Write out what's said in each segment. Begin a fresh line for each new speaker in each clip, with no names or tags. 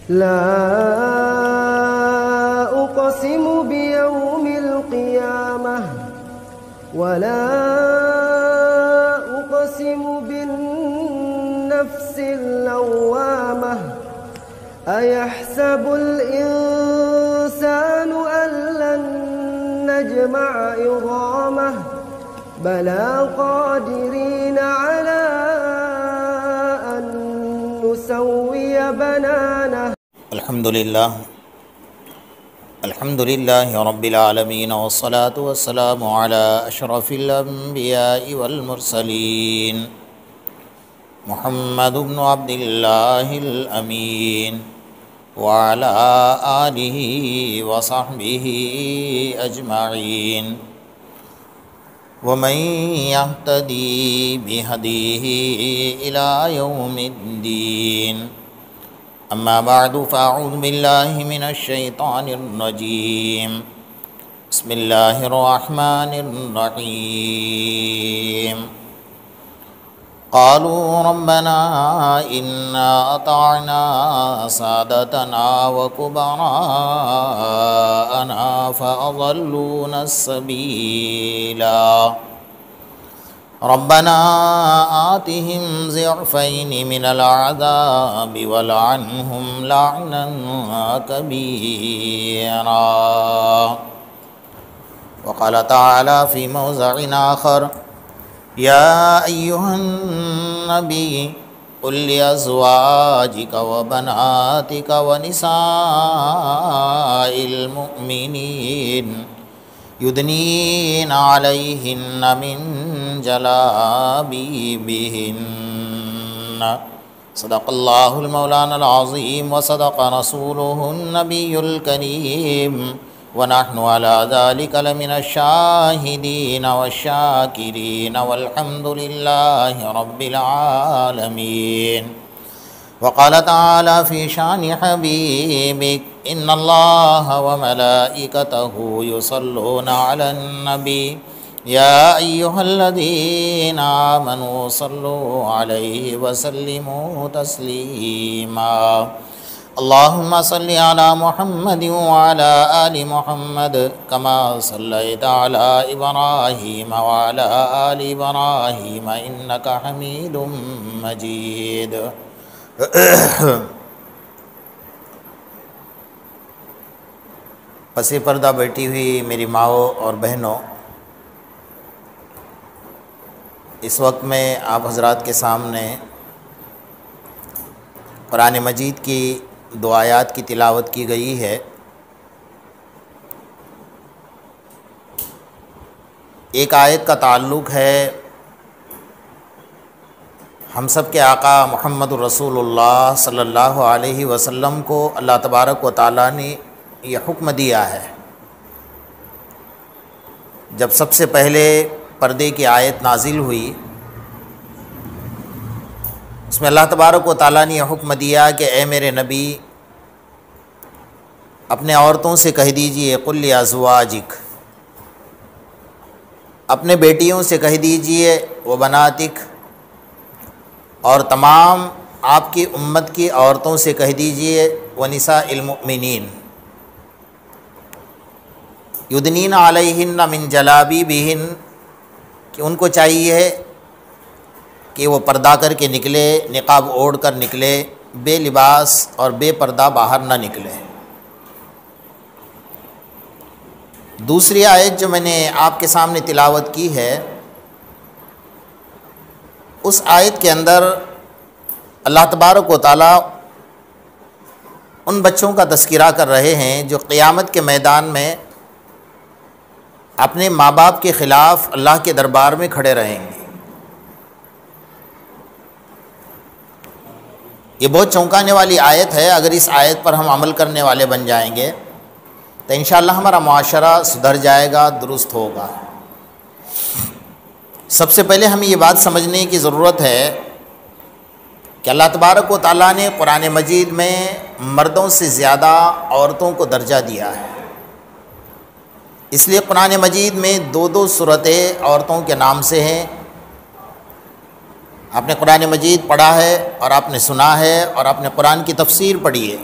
لا أقسم بيوم القيامة ولا أقسم بالنفس اللوامة أيحسب الإنسان أن لن نجمع عظامه بلى قادرين على أن نسوي بنانه.
الحمد لله رب العالمين، والصلاة والسلام على أشرف الأنبياء والمرسلين محمد بن عبد الله الأمين وعلى آله وصحبه أجمعين ومن يهتدي بهديه إلى يوم الدين. أما بعد، فأعوذ بالله من الشيطان الرجيم. بسم الله الرحمن الرحيم. قالوا ربنا إنا أطعنا سادتنا وكبراءنا فأضلونا السبيلا ربنا آتهم ضعفين من العذاب والعنهم لعنا كبيرا. وقال تعالى في موضع آخر: يا أيها النبي قل لأزواجك وبناتك ونساء المؤمنين يدنين عليهن من جلابيبهن. صدق الله المولانا العظيم وصدق رسوله النبي الكريم ونحن على ذلك لمن الشاهدين والشاكرين والحمد لله رب العالمين. وقال تعالى في شان حبيبك: إن الله وملائكته يصلون على النبي يا أيها الذين آمنوا صلوا عليه وسلموا تسليما. اللهم صل على محمد وعلى آل محمد كما صليت على إبراهيم وعلى آل إبراهيم إنك حميد مجيد. پس پردہ بیٹھی ہوئی میری ماؤں اور بہنوں، اس وقت میں آپ حضرات کے سامنے قرآن مجید کی دو آیات کی تلاوت کی گئی ہے۔ ایک آیت کا تعلق ہے ہم سب کے آقا محمد الرسول اللہ صلی اللہ علیہ وسلم کو اللہ تبارک و تعالیٰ نے یہ حکم دیا ہے۔ جب سب سے پہلے پردے کی آیت نازل ہوئی، اس میں اللہ تبارک و تعالیٰ نے یہ حکم دیا کہ اے میرے نبی، اپنے عورتوں سے کہہ دیجئے قل لازواجک، اپنے بیٹیوں سے کہہ دیجئے و بناتک، اور تمام آپ کی امت کی عورتوں سے کہہ دیجئے ونساء المؤمنین یدنین علیہن من جلابیبہن، کہ ان کو چاہیے کہ وہ پردہ کر کے نکلے، نقاب اوڑھ کر نکلے، بے لباس اور بے پردہ باہر نہ نکلے۔ دوسری آیت جو میں نے آپ کے سامنے تلاوت کی ہے، اس آیت کے اندر اللہ تبارک و تعالیٰ ان بچوں کا تذکرہ کر رہے ہیں جو قیامت کے میدان میں اپنے ماں باپ کے خلاف اللہ کے دربار میں کھڑے رہیں گے۔ یہ بہت چونکانے والی آیت ہے۔ اگر اس آیت پر ہم عمل کرنے والے بن جائیں گے تو انشاءاللہ ہمارا معاشرہ سدھر جائے گا، درست ہوگا۔ سب سے پہلے ہمیں یہ بات سمجھنے کی ضرورت ہے کہ اللہ تبارک و تعالیٰ نے قرآن مجید میں مردوں سے زیادہ عورتوں کو درجہ دیا ہے۔ اس لیے قرآن مجید میں دو صورتیں عورتوں کے نام سے ہیں۔ آپ نے قرآن مجید پڑھا ہے اور آپ نے سنا ہے اور آپ نے قرآن کی تفسیر پڑھی ہے۔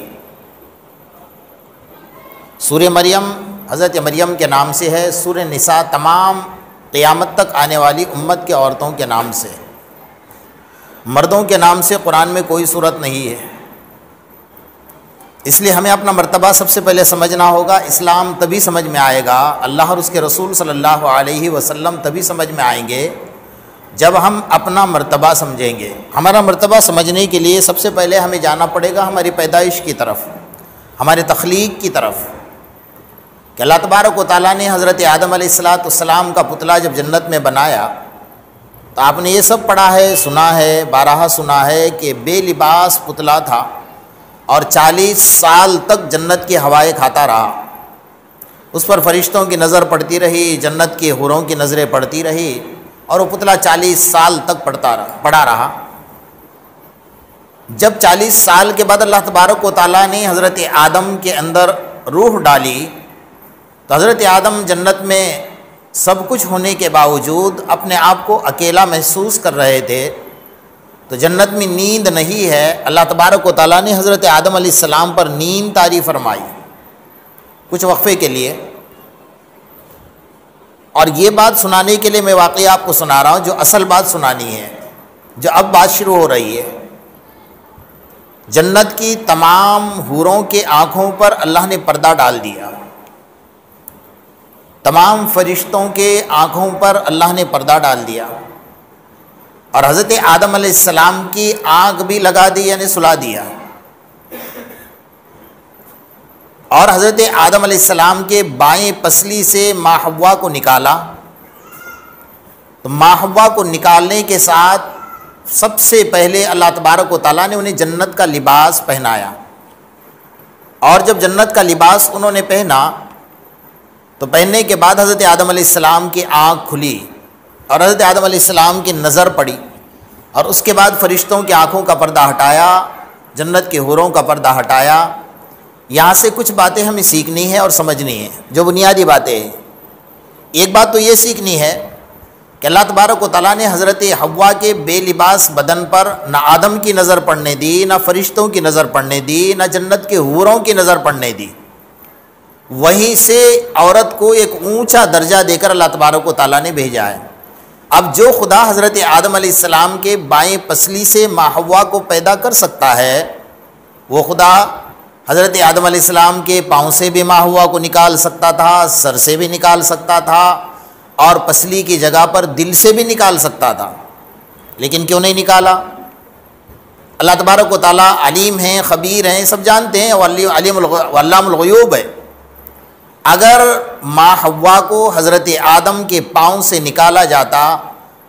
سورہ مریم حضرت مریم کے نام سے ہے، سورہ نساء تمام قیامت تک آنے والی امت کے عورتوں کے نام سے، مردوں کے نام سے قرآن میں کوئی صورت نہیں ہے۔ اس لیے ہمیں اپنا مرتبہ سب سے پہلے سمجھنا ہوگا۔ اسلام تبھی سمجھ میں آئے گا، اللہ اور اس کے رسول صلی اللہ علیہ وسلم تبھی سمجھ میں آئیں گے جب ہم اپنا مرتبہ سمجھیں گے۔ ہمارا مرتبہ سمجھنے کے لیے سب سے پہلے ہمیں جانا پڑے گا ہماری پیدائش کی طرف، ہمارے تخلیق کی طرف، کہ اللہ تبارک و تعالیٰ نے حضرت آدم علیہ السلام کا پتلا جب جنت میں بنایا تو آپ نے یہ سب پڑھا ہے، سنا ہے، بارہا سنا ہے کہ بے لباس پتلا تھا اور 40 سال تک جنت کی ہوائیں کھاتا رہا، اس پر فرشتوں کی نظر پڑتی رہی، جنت کی حوروں کی نظریں پڑتی رہی، اور وہ پتلا 40 سال تک پڑا رہا۔ جب 40 سال کے بعد اللہ تبارک و تعالیٰ نے حضرت آدم کے اندر روح ڈالی تو حضرت آدم جنت میں سب کچھ ہونے کے باوجود اپنے آپ کو اکیلا محسوس کر رہے تھے، تو جنت میں نیند نہیں ہے۔ اللہ تبارک و تعالیٰ نے حضرت آدم علیہ السلام پر نیند طاری فرمائی کچھ وقفے کے لیے، اور یہ بات سنانے کے لیے میں واقعی آپ کو سنا رہا ہوں جو اصل بات سنانی ہے، جو اب بات شروع ہو رہی ہے۔ جنت کی تمام حوروں کے آنکھوں پر اللہ نے پردہ ڈال دیا، تمام فرشتوں کے آنکھوں پر اللہ نے پردہ ڈال دیا، اور حضرت آدم علیہ السلام کی آنکھ بھی لگا دی، یعنی سلا دیا، اور حضرت آدم علیہ السلام کے بائیں پسلی سے ماں حوا کو نکالا۔ تو ماں حوا کو نکالنے کے ساتھ سب سے پہلے اللہ تبارک و تعالیٰ نے انہیں جنت کا لباس پہنایا، اور جب جنت کا لباس انہوں نے پہنا تو پہننے کے بعد حضرت آدم علیہ السلام کی آنکھ کھلی اور حضرت آدم علیہ السلام کی نظر پڑی، اور اس کے بعد فرشتوں کی آنکھوں کا پردہ ہٹایا، جنت کے حوروں کا پردہ ہٹایا۔ یہاں سے کچھ باتیں ہمیں سیکھنی ہے اور سمجھنی ہے، جو بنیادی باتیں ہیں۔ ایک بات تو یہ سیکھنی ہے کہ اللہ تبارک و تعالیٰ نے حضرت حوا کے بے لباس بدن پر نہ آدم کی نظر پڑنے دی، نہ فرشتوں کی نظر پڑنے دی، نہ جنت کے حوروں کی نظر پڑنے دی۔ وہیں سے عورت کو ایک اونچا درجہ دے کر اللہ تبارک و تعالیٰ نے بھیجا ہے۔ اب جو خدا حضرت آدم علیہ السلام کے بائیں پسلی سے ماں حوا کو پیدا کر سکتا ہے، وہ خدا حضرت آدم علیہ السلام کے پاؤں سے بھی ماں حوا کو نکال سکتا تھا، سر سے بھی نکال سکتا تھا، اور پسلی کی جگہ پر دل سے بھی نکال سکتا تھا، لیکن کیوں نہیں نکالا؟ اللہ تبارک و تعالیٰ علیم ہیں، خبیر ہیں، سب جانتے ہیں، علام الغیوب ہے۔ اگر ماں حوا کو حضرت آدم کے پاؤں سے نکالا جاتا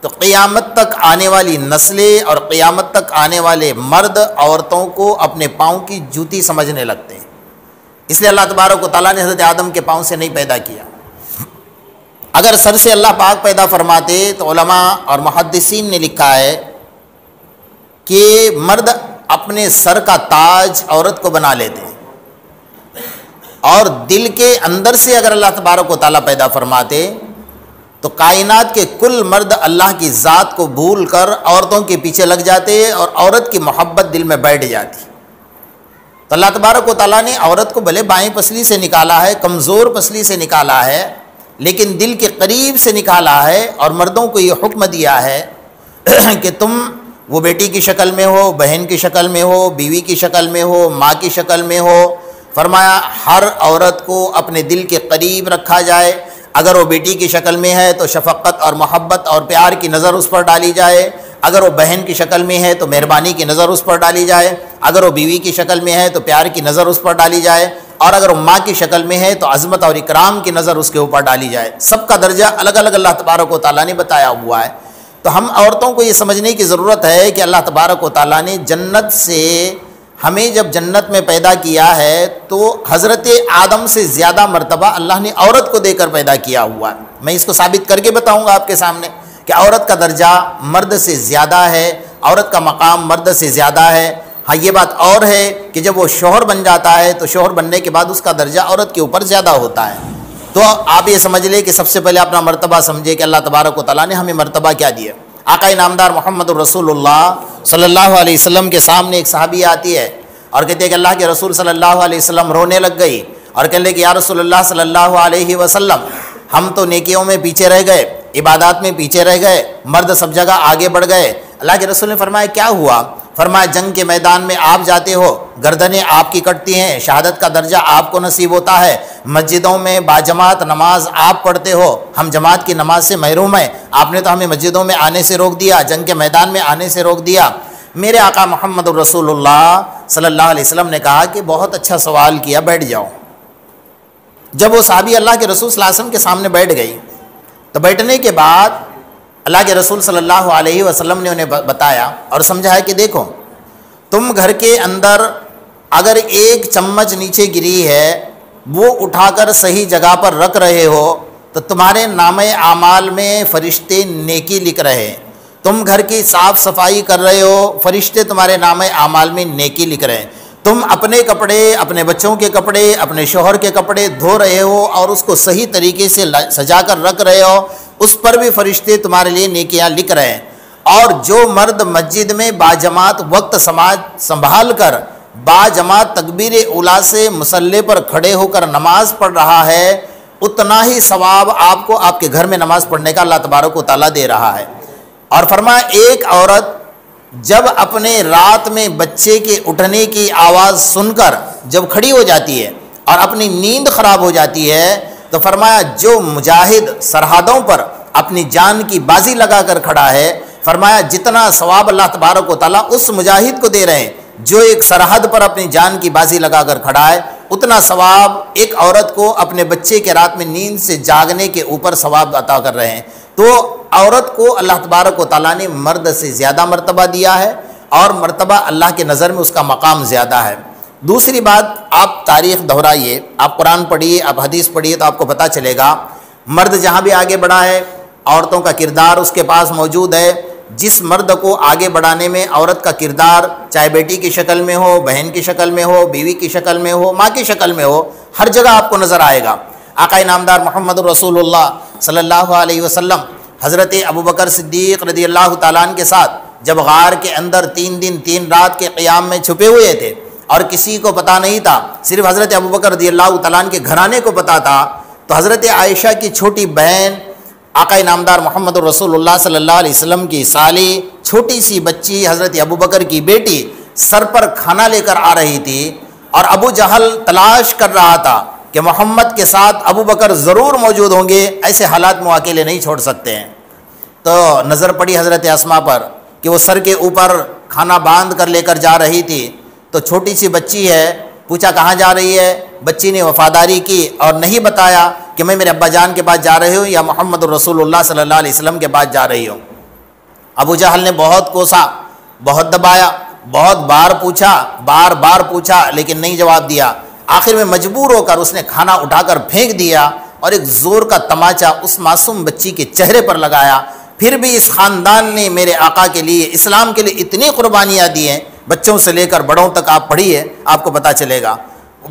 تو قیامت تک آنے والی نسلیں اور قیامت تک آنے والے مرد عورتوں کو اپنے پاؤں کی جوتی سمجھنے لگتے ہیں۔ اس لیے اللہ تبارک و تعالیٰ نے حضرت آدم کے پاؤں سے نہیں پیدا کیا۔ اگر سر سے اللہ پاک پیدا فرماتے تو علماء اور محدثین نے لکھا ہے کہ مرد اپنے سر کا تاج عورت کو بنا لیتے ہیں، اور دل کے اندر سے اگر اللہ تبارک و تعالیٰ پیدا فرماتے تو کائنات کے کل مرد اللہ کی ذات کو بھول کر عورتوں کے پیچھے لگ جاتے اور عورت کی محبت دل میں بیٹھ جاتی۔ تو اللہ تبارک و تعالیٰ نے عورت کو بھلے بائیں پسلی سے نکالا ہے، کمزور پسلی سے نکالا ہے، لیکن دل کے قریب سے نکالا ہے، اور مردوں کو یہ حکم دیا ہے کہ تم وہ بیٹی کی شکل میں ہو، بہن کی شکل میں ہو، بیوی کی شکل میں ہو، ماں کی شکل میں ہو۔ فرمایا ہر عورت کو اپنے دل کے قریب رکھا جائے، اگر وہ بیٹی کی شکل میں ہے تو شفقت اور محبت اور پیار کی نظر اس پر ڈالی جائے، اگر وہ بہن کی شکل میں ہے تو مہربانی کی نظر اس پر ڈالی جائے، اگر وہ بیوی کی شکل میں ہے تو پیار کی نظر اس پر ڈالی جائے، اور اگر وہ ماں کی شکل میں ہے تو عظمت اور اکرام کی نظر اس کے اوپر ڈالی جائے۔ سب کا درجہ الگ الگ اللہ تبارک و تعالیٰ نے بتایا ہوا ہے۔ تو ہم عورتوں کو یہ سمجھنے کی ضرورت ہے کہ اللہ تبارک و تعالیٰ نے جنت سے ہمیں جب جنت میں پیدا کیا ہے تو حضرت آدم سے زیادہ مرتبہ اللہ نے عورت کو دے کر پیدا کیا ہوا ہے۔ میں اس کو ثابت کر کے بتاؤں گا آپ کے سامنے کہ عورت کا درجہ مرد سے زیادہ ہے، عورت کا مقام مرد سے زیادہ ہے۔ ہاں یہ بات اور ہے کہ جب وہ شوہر بن جاتا ہے تو شوہر بننے کے بعد اس کا درجہ عورت کے اوپر زیادہ ہوتا ہے۔ تو آپ یہ سمجھ لیں کہ سب سے پہلے اپنا مرتبہ سمجھے کہ اللہ تبارک و تعالیٰ نے ہمیں مرتبہ کیا دیا۔ آقا نامدار محمد الرسول اللہ صلی اللہ علیہ وسلم کے سامنے ایک صحابی آتی ہے اور کہتے ہیں کہ اللہ کے رسول صلی اللہ علیہ وسلم رونے لگ گئی اور کہنے لگے یا رسول اللہ صلی اللہ علیہ وسلم ہم تو نیکیوں میں پیچھے رہ گئے، عبادات میں پیچھے رہ گئے، مرد سب جگہ آگے بڑھ گئے۔ اللہ کے رسول نے فرمایا کیا ہوا؟ فرمایا جنگ کے میدان میں آپ جاتے ہو، گردنیں آپ کی کٹتی ہیں، شہادت کا درجہ آپ کو نصیب ہوتا ہے، مسجدوں میں باجماعت نماز آپ پڑھتے ہو، ہم جماعت کی نماز سے محروم ہیں، آپ نے تو ہمیں مسجدوں میں آنے سے روک دیا، جنگ کے میدان میں آنے سے روک دیا۔ میرے آقا محمد الرسول اللہ صلی اللہ علیہ وسلم نے کہا کہ بہت اچھا سوال کیا، بیٹھ جاؤ۔ جب وہ صحابی اللہ کے رسول صلی اللہ علیہ وسلم کے سامنے بیٹھ گئی تو بیٹھنے کے بعد اللہ کے رسول صلی اللہ علیہ وسلم نے انہیں بتایا اور سمجھایا کہ دیکھو تم گھر کے اندر اگر ایک چمچ نیچے گری ہے وہ اٹھا کر صحیح جگہ پر رکھ رہے ہو تو تمہارے نامہ اعمال میں فرشتے نیکی لکھ رہے ہیں، تم گھر کی صاف صفائی کر رہے ہو فرشتے تمہارے نامہ اعمال میں نیکی لکھ رہے ہیں، تم اپنے کپڑے، اپنے بچوں کے کپڑے، اپنے شوہر کے کپڑے دھو رہے ہو اور اس کو صحیح طریقے سے سجا کر رکھ رہے ہو، اس پر بھی فرشتے تمہارے لیے نیکیاں لکھ رہے ہیں۔ اور جو مرد مسجد میں باجماعت وقت سنبھال کر باجماعت تکبیر اولیٰ سے مصلی پر کھڑے ہو کر نماز پڑھ رہا ہے اتنا ہی ثواب آپ کو آپ کے گھر میں نماز پڑھنے کا اللہ تبارک و تعالیٰ دے رہا ہے۔ اور فرمایا ایک عورت جب اپنے رات میں بچے کے اٹھنے کی آواز سن کر جب کھڑی ہو جاتی ہے اور اپنی نیند خراب ہو جاتی ہے تو فرمایا جو مجاہد سرحدوں پر اپنی جان کی بازی لگا کر کھڑا ہے، فرمایا جتنا ثواب اللہ تبارک و تعالیٰ اس مجاہد کو دے رہے ہیں جو ایک سرحد پر اپنی جان کی بازی لگا کر کھڑا ہے، اتنا ثواب ایک عورت کو اپنے بچے کے رات میں نیند سے جاگنے کے اوپر ثواب عطا کر رہے ہیں۔ تو عورت کو اللہ تبارک و تعالیٰ نے مرد سے زیادہ مرتبہ دیا ہے اور مرتبہ اللہ کے نظر میں اس کا مقام زیادہ ہے۔ دوسری بات، آپ تاریخ دہرائیے، آپ قرآن پڑھیے، آپ حدیث پڑھیے تو آپ کو پتہ چلے گا مرد جہاں بھی آگے بڑھا ہے عورتوں کا کردار اس کے پاس موجود ہے۔ جس مرد کو آگے بڑھانے میں عورت کا کردار چاہے بیٹی کی شکل میں ہو، بہن کی شکل میں ہو، بیوی کی شکل میں ہو، ماں کی شکل میں ہو، ہر جگہ آپ کو نظر آئے گا۔ آقا نامدار محمد رسول اللہ صلی اللہ علیہ وسلم حضرت ابوبکر صدیق رضی اللہ تعالیٰ عنہ کے ساتھ جب غار کے اندر 3 دن 3 رات کے قیام میں چھپے ہوئے تھے اور کسی کو پتہ نہیں تھا، صرف حضرت ابوبکر رضی اللہ تعالیٰ عنہ کے گھرانے کو پتہ تھا، تو حضرت عائشہ کی چھوٹی بہن آقا نامدار محمد رسول اللہ صلی اللہ علیہ وسلم کی سالی چھوٹی سی بچی حضرت ابوبکر کی بیٹی سر پر کھانا لے کر آ رہی تھی اور ابو جہل تلاش کر رہا تھا کہ محمد کے ساتھ ابوبکر ضرور موجود ہوں گے، ایسے حالات میں اکیلے نہیں چھوڑ سکتے ہیں۔ تو نظر پڑی حضرت اسماء پر کہ وہ سر کے اوپر کھانا باندھ کر لے کر جا رہی تھی، تو چھوٹی سی بچی ہے، پوچھا کہاں جا رہی ہے؟ بچی نے وفاداری کی اور نہیں بتایا کہ میں میرے ابا جان کے پاس جا رہی ہوں یا محمد رسول اللہ صلی اللہ علیہ وسلم کے پاس جا رہی ہوں۔ ابو جہل نے بہت کوسا، بہت دبایا، بہت بار بار پوچھا لیکن نہیں جواب دیا۔ آخر میں مجبور ہو کر اس نے کھانا اٹھا کر پھینک دیا اور ایک زور کا تماچا اس معصوم بچی کے چہرے پر لگایا۔ پھر بھی اس خاندان نے میرے آقا کے لیے، اسلام کے لیے اتنی قربانیاں دی ہیں، بچوں سے لے کر بڑوں تک آپ پڑھیے آپ کو پتہ چلے گا۔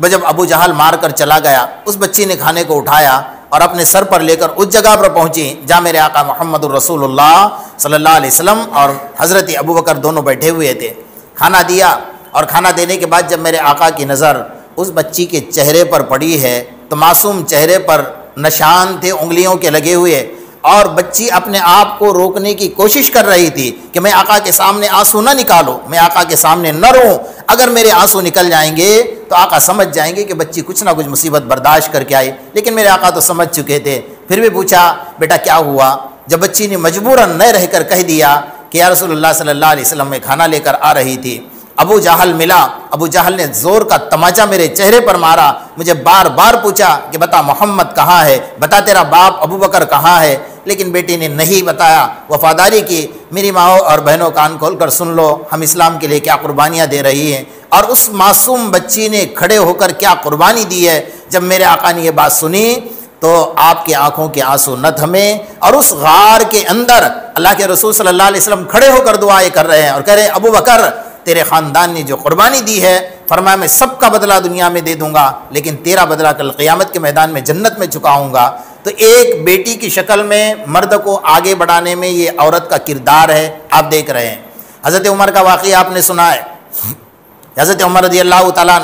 جب ابو جہل مار کر چلا گیا، اس بچی نے کھانے کو اٹھایا اور اپنے سر پر لے کر اس جگہ پر پہنچی جہاں میرے آقا محمد الرسول اللہ صلی اللہ علیہ وسلم اور حضرت ابوبکر دونوں بیٹھے ہوئے تھے۔ کھانا دیا اور کھانا دینے کے بعد جب میرے آقا کی نظر اس بچی کے چہرے پر پڑی ہے تو معصوم چہرے پر نشان تھے انگلیوں کے لگے ہوئے، اور بچی اپنے آپ کو روکنے کی کوشش کر رہی تھی کہ میں آقا کے سامنے آنسو نہ نکالوں، میں آقا کے سامنے نہ روں، اگر میرے آنسو نکل جائیں گے تو آقا سمجھ جائیں گے کہ بچی کچھ نہ کچھ مصیبت برداشت کر کے آئی۔ لیکن میرے آقا تو سمجھ چکے تھے، پھر بھی پوچھا بیٹا کیا ہوا؟ جب بچی نے مجبوراً نہ رہ کر کہہ دیا کہ یا رسول اللہ صلی اللہ علیہ وسلم میں کھانا لے کر آ رہی تھی، ابو جہل ملا، ابو جہل نے زور کا تماچا میرے چہرے پر مارا، مجھے بار بار پوچھا کہ بتا محمد کہاں ہے، بتا تیرا باپ ابو بکر کہاں ہے، لیکن بیٹی نے نہیں بتایا، وفاداری کی۔ میری ماؤں اور بہنوں کان کھول کر سن لو، ہم اسلام کے لیے کیا قربانیاں دے رہی ہیں، اور اس معصوم بچی نے کھڑے ہو کر کیا قربانی دی ہے۔ جب میرے آقا نے یہ بات سنی تو آپ کی آنکھوں کے آنسو نہ تھمے، اور اس غار کے اندر اللہ کے رسول صلی اللہ علیہ وسلم کھڑے ہو کر دعائیں کر رہے ہیں اور کہہ رہے ہیں ابو بکر تیرے خاندان نے جو قربانی دی ہے، فرمایا میں سب کا بدلہ دنیا میں دے دوں گا، لیکن تیرا بدلہ کل قیامت کے میدان میں جنت میں چکاؤں گا۔ تو ایک بیٹی کی شکل میں مرد کو آگے بڑھانے میں یہ عورت کا کردار ہے، آپ دیکھ رہے ہیں۔ حضرت عمر کا واقعہ آپ نے سنا ہے، حضرت عمر رضی اللہ تعالیٰ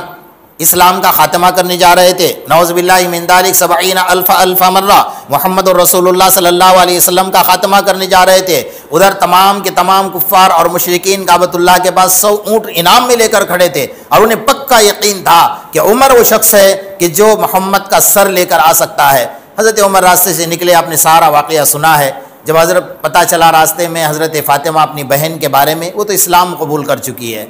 اسلام کا خاتمہ کرنے جا رہے تھے، نعوذ باللہ من ذالک 70,000 مرہ محمد الرسول اللہ صلی اللہ علیہ وسلم کا خاتمہ کرنے جا رہے تھے، ادھر تمام کے تمام کفار اور مشرکین کعبۃ اللہ کے پاس 100 اونٹ انعام میں لے کر کھڑے تھے، اور انہیں پکا یقین تھا کہ عمر وہ شخص ہے کہ جو محمد کا سر لے کر آ سکتا ہے۔ حضرت عمر راستے سے نکلے، آپ نے سارا واقعہ سنا ہے۔ جب حضرت پتہ چلا راستے میں حضرت فاطمہ اپنی بہن کے بارے میں، وہ تو اسلام قبول کر چکی ہے،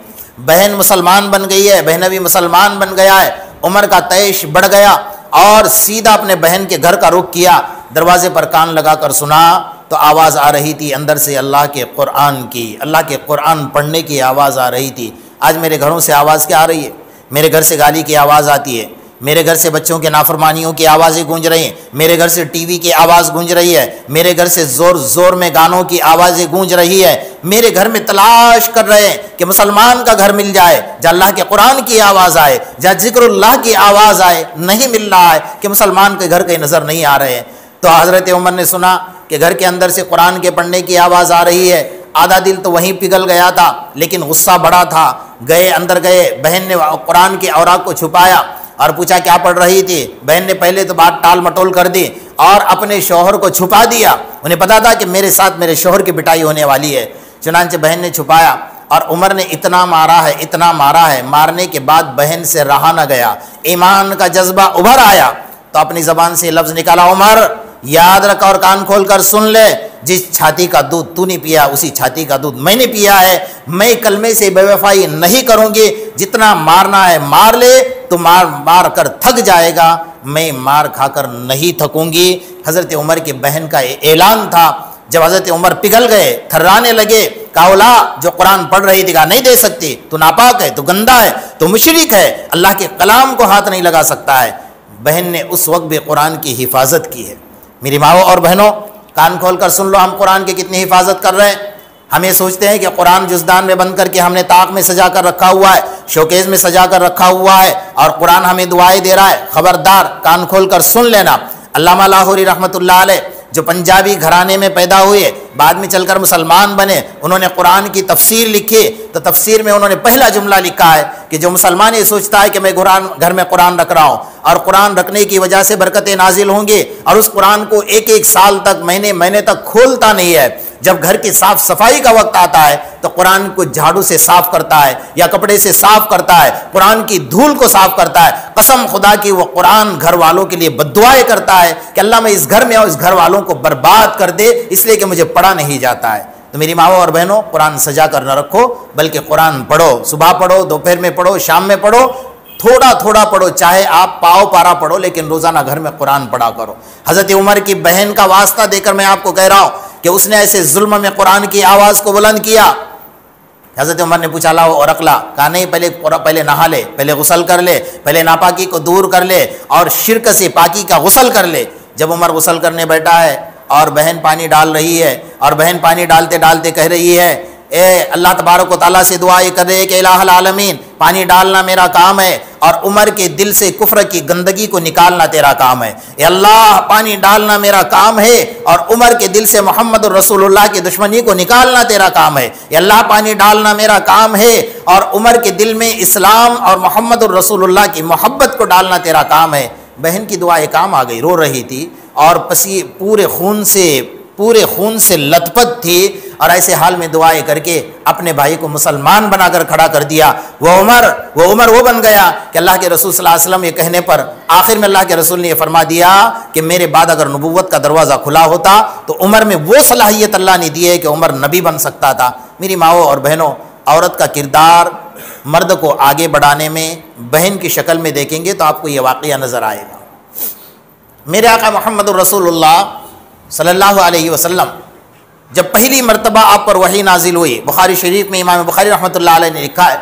بہن مسلمان بن گئی ہے، بہن بھی مسلمان بن گیا ہے، عمر کا تیش بڑھ گیا اور سیدھا اپنے بہن کے گھر کا رخ کیا۔ دروازے پر کان لگا کر سنا تو آواز آ رہی تھی اندر سے اللہ کے قرآن کی، اللہ کے قرآن پڑھنے کی آواز آ رہی تھی۔ آج میرے گھروں سے آواز کیا آ رہی ہے؟ میرے گھر سے گالی کی آواز آتی ہے، میرے گھر سے بچوں کے نافرمانیوں کی آوازیں گونج رہی ہیں، میرے گھر سے ٹی وی کی آواز گونج رہی ہے، میرے گھر سے زور زور میں گانوں کی آوازیں گونج رہی ہے، میرے گھر میں تلاش کر رہے ہیں کہ مسلمان کا گھر مل جائے جہاں اللہ کے قرآن کی آواز آئے، جہاں ذکر اللہ کی آواز آئے، نہیں مل رہا ہے کہ مسلمان کے گھر کہیں نظر نہیں آ رہے ہیں۔ تو حضرت عمر نے سنا کہ گھر کے اندر سے قرآن کے پڑھنے کی آواز آ رہی ہے، آدھا دل تو وہیں پگھل گیا تھا، لیکن غصہ بڑا تھا۔ اندر گئے، بہن نے قرآن کے اوراق کو چھپایا اور پوچھا کیا پڑھ رہی تھی؟ بہن نے پہلے تو بات ٹال مٹول کر دی اور اپنے شوہر کو چھپا دیا، انہیں پتا تھا کہ میرے ساتھ میرے شوہر کی پٹائی ہونے والی ہے، چنانچہ بہن نے چھپایا اور عمر نے اتنا مارا ہے، مارنے کے بعد بہن سے رہا نہ گیا، ایمان کا جذبہ ابھر آیا تو اپنی زبان سے لفظ نکالا، عمر یاد رکھ اور کان کھول کر سن لے، جس چھاتی کا دودھ تو نے پیا اسی چھاتی کا دودھ میں نے پیا ہے، میں کلمے سے بے وفائی نہیں کروں گی، جتنا مارنا ہے مار لے، تو مار کر تھک جائے گا، میں مار کھا کر نہیں تھکوں گی۔ حضرت عمر کی بہن کا اعلان تھا۔ جب حضرت عمر پگھل گئے، تھرانے لگے، کہا اولا جو قرآن پڑھ رہی تھی، کہا نہیں دے سکتی، تو ناپاک ہے، تو گندا ہے، تو مشرک ہے، اللہ کے کلام کو ہاتھ نہیں لگا سکتا ہے۔ بہن نے اس وقت بھی قرآن کی حفاظت کی ہے۔ میری ماؤں اور بہنوں، کان کھول کر سن لو، ہم قرآن کی کتنی حفاظت کر رہے ہیں۔ ہم یہ سوچتے ہیں کہ قرآن جزدان میں بند کر کے ہم نے طاق میں سجا کر رکھا ہوا ہے، شوکیز میں سجا کر رکھا ہوا ہے، اور قرآن ہمیں دعائیں دے رہا ہے۔ خبردار، کان کھول کر سن لینا۔ علامہ لاہوری رحمۃ اللہ علیہ جو پنجابی گھرانے میں پیدا ہوئے، بعد میں چل کر مسلمان بنے، انہوں نے قرآن کی تفسیر لکھی، تو تفسیر میں انہوں نے پہلا جملہ لکھا ہے کہ جو مسلمان یہ سوچتا ہے کہ میں گھر میں قرآن رکھ رہا ہوں اور قرآن رکھنے کی وجہ سے برکتیں نازل ہوں گی، اور اس قرآن کو ایک سال تک مہینے تک کھولتا نہیں ہے، جب گھر کی صاف صفائی کا وقت آتا ہے تو قرآن کو جھاڑو سے صاف کرتا ہے یا کپڑے سے صاف کرتا ہے، قرآن کی دھول کو صاف کرتا ہے، قسم خدا کی وہ قرآن گھر والوں کے لیے بددعائیں کرتا ہے کہ اللہ میں اس گھر میں اور اس گھر والوں کو برباد کر دے، اس لیے کہ مجھے پڑھا نہیں جاتا ہے۔ تو میری ماؤں اور بہنوں، قرآن سجا کر نہ رکھو، بلکہ قرآن پڑھو، صبح پڑھو، دوپہر میں پڑھو، شام میں پڑھو، تھوڑا پڑھو، چاہے آپ پاؤ پارا پڑھو، لیکن روزانہ گھر میں قرآن پڑھا کرو۔ حضرت عمر کی بہن کا واسطہ دے کر میں آپ کو کہہ رہا ہوں کہ اس نے ایسے ظلم میں قرآن کی آواز کو بلند کیا۔ حضرت عمر نے پوچھا لاؤ اور اقلا، کہا نہیں، پہلے نہا لے، پہلے غسل کر لے، پہلے ناپاکی کو دور کر لے اور شرک سے پاکی کا غسل کر لے۔ جب عمر غسل کرنے بیٹھا ہے اور بہن پانی ڈال رہی ہے، اور بہن پانی ڈالتے ڈالتے کہہ رہی ہے، اے اللہ تبارک و تعالیٰ سے دعا یہ کر رہے کہ الہ العالمین، پانی ڈالنا میرا کام ہے اور عمر کے دل سے کفر کی گندگی کو نکالنا تیرا کام ہے۔ اے اللہ، پانی ڈالنا میرا کام ہے اور عمر کے دل سے محمد الرسول اللہ کی دشمنی کو نکالنا تیرا کام ہے۔ اے اللہ، پانی ڈالنا میرا کام ہے اور عمر کے دل میں اسلام اور محمد الرسول اللہ کی محبت کو ڈالنا تیرا کام ہے۔ بہن کی دعا ایک کام آ گئی، رو رہی تھی اور پورے خون سے لت پت تھی، اور ایسے حال میں دعائیں کر کے اپنے بھائی کو مسلمان بنا کر کھڑا کر دیا۔ وہ عمر وہ بن گیا کہ اللہ کے رسول صلی اللہ علیہ وسلم یہ کہنے پر آخر میں اللہ کے رسول نے یہ فرما دیا کہ میرے بعد اگر نبوت کا دروازہ کھلا ہوتا تو عمر میں وہ صلاحیت اللہ نے دی ہے کہ عمر نبی بن سکتا تھا۔ میری ماؤں اور بہنوں، عورت کا کردار مرد کو آگے بڑھانے میں بہن کی شکل میں دیکھیں گے تو آپ کو یہ واقعہ نظر آئے گا۔ میرے آقا محمد الرسول اللہ صلی اللہ علیہ وسلم جب پہلی مرتبہ آپ پر وحی نازل ہوئی، بخاری شریف میں امام بخاری رحمۃ اللہ علیہ نے لکھا ہے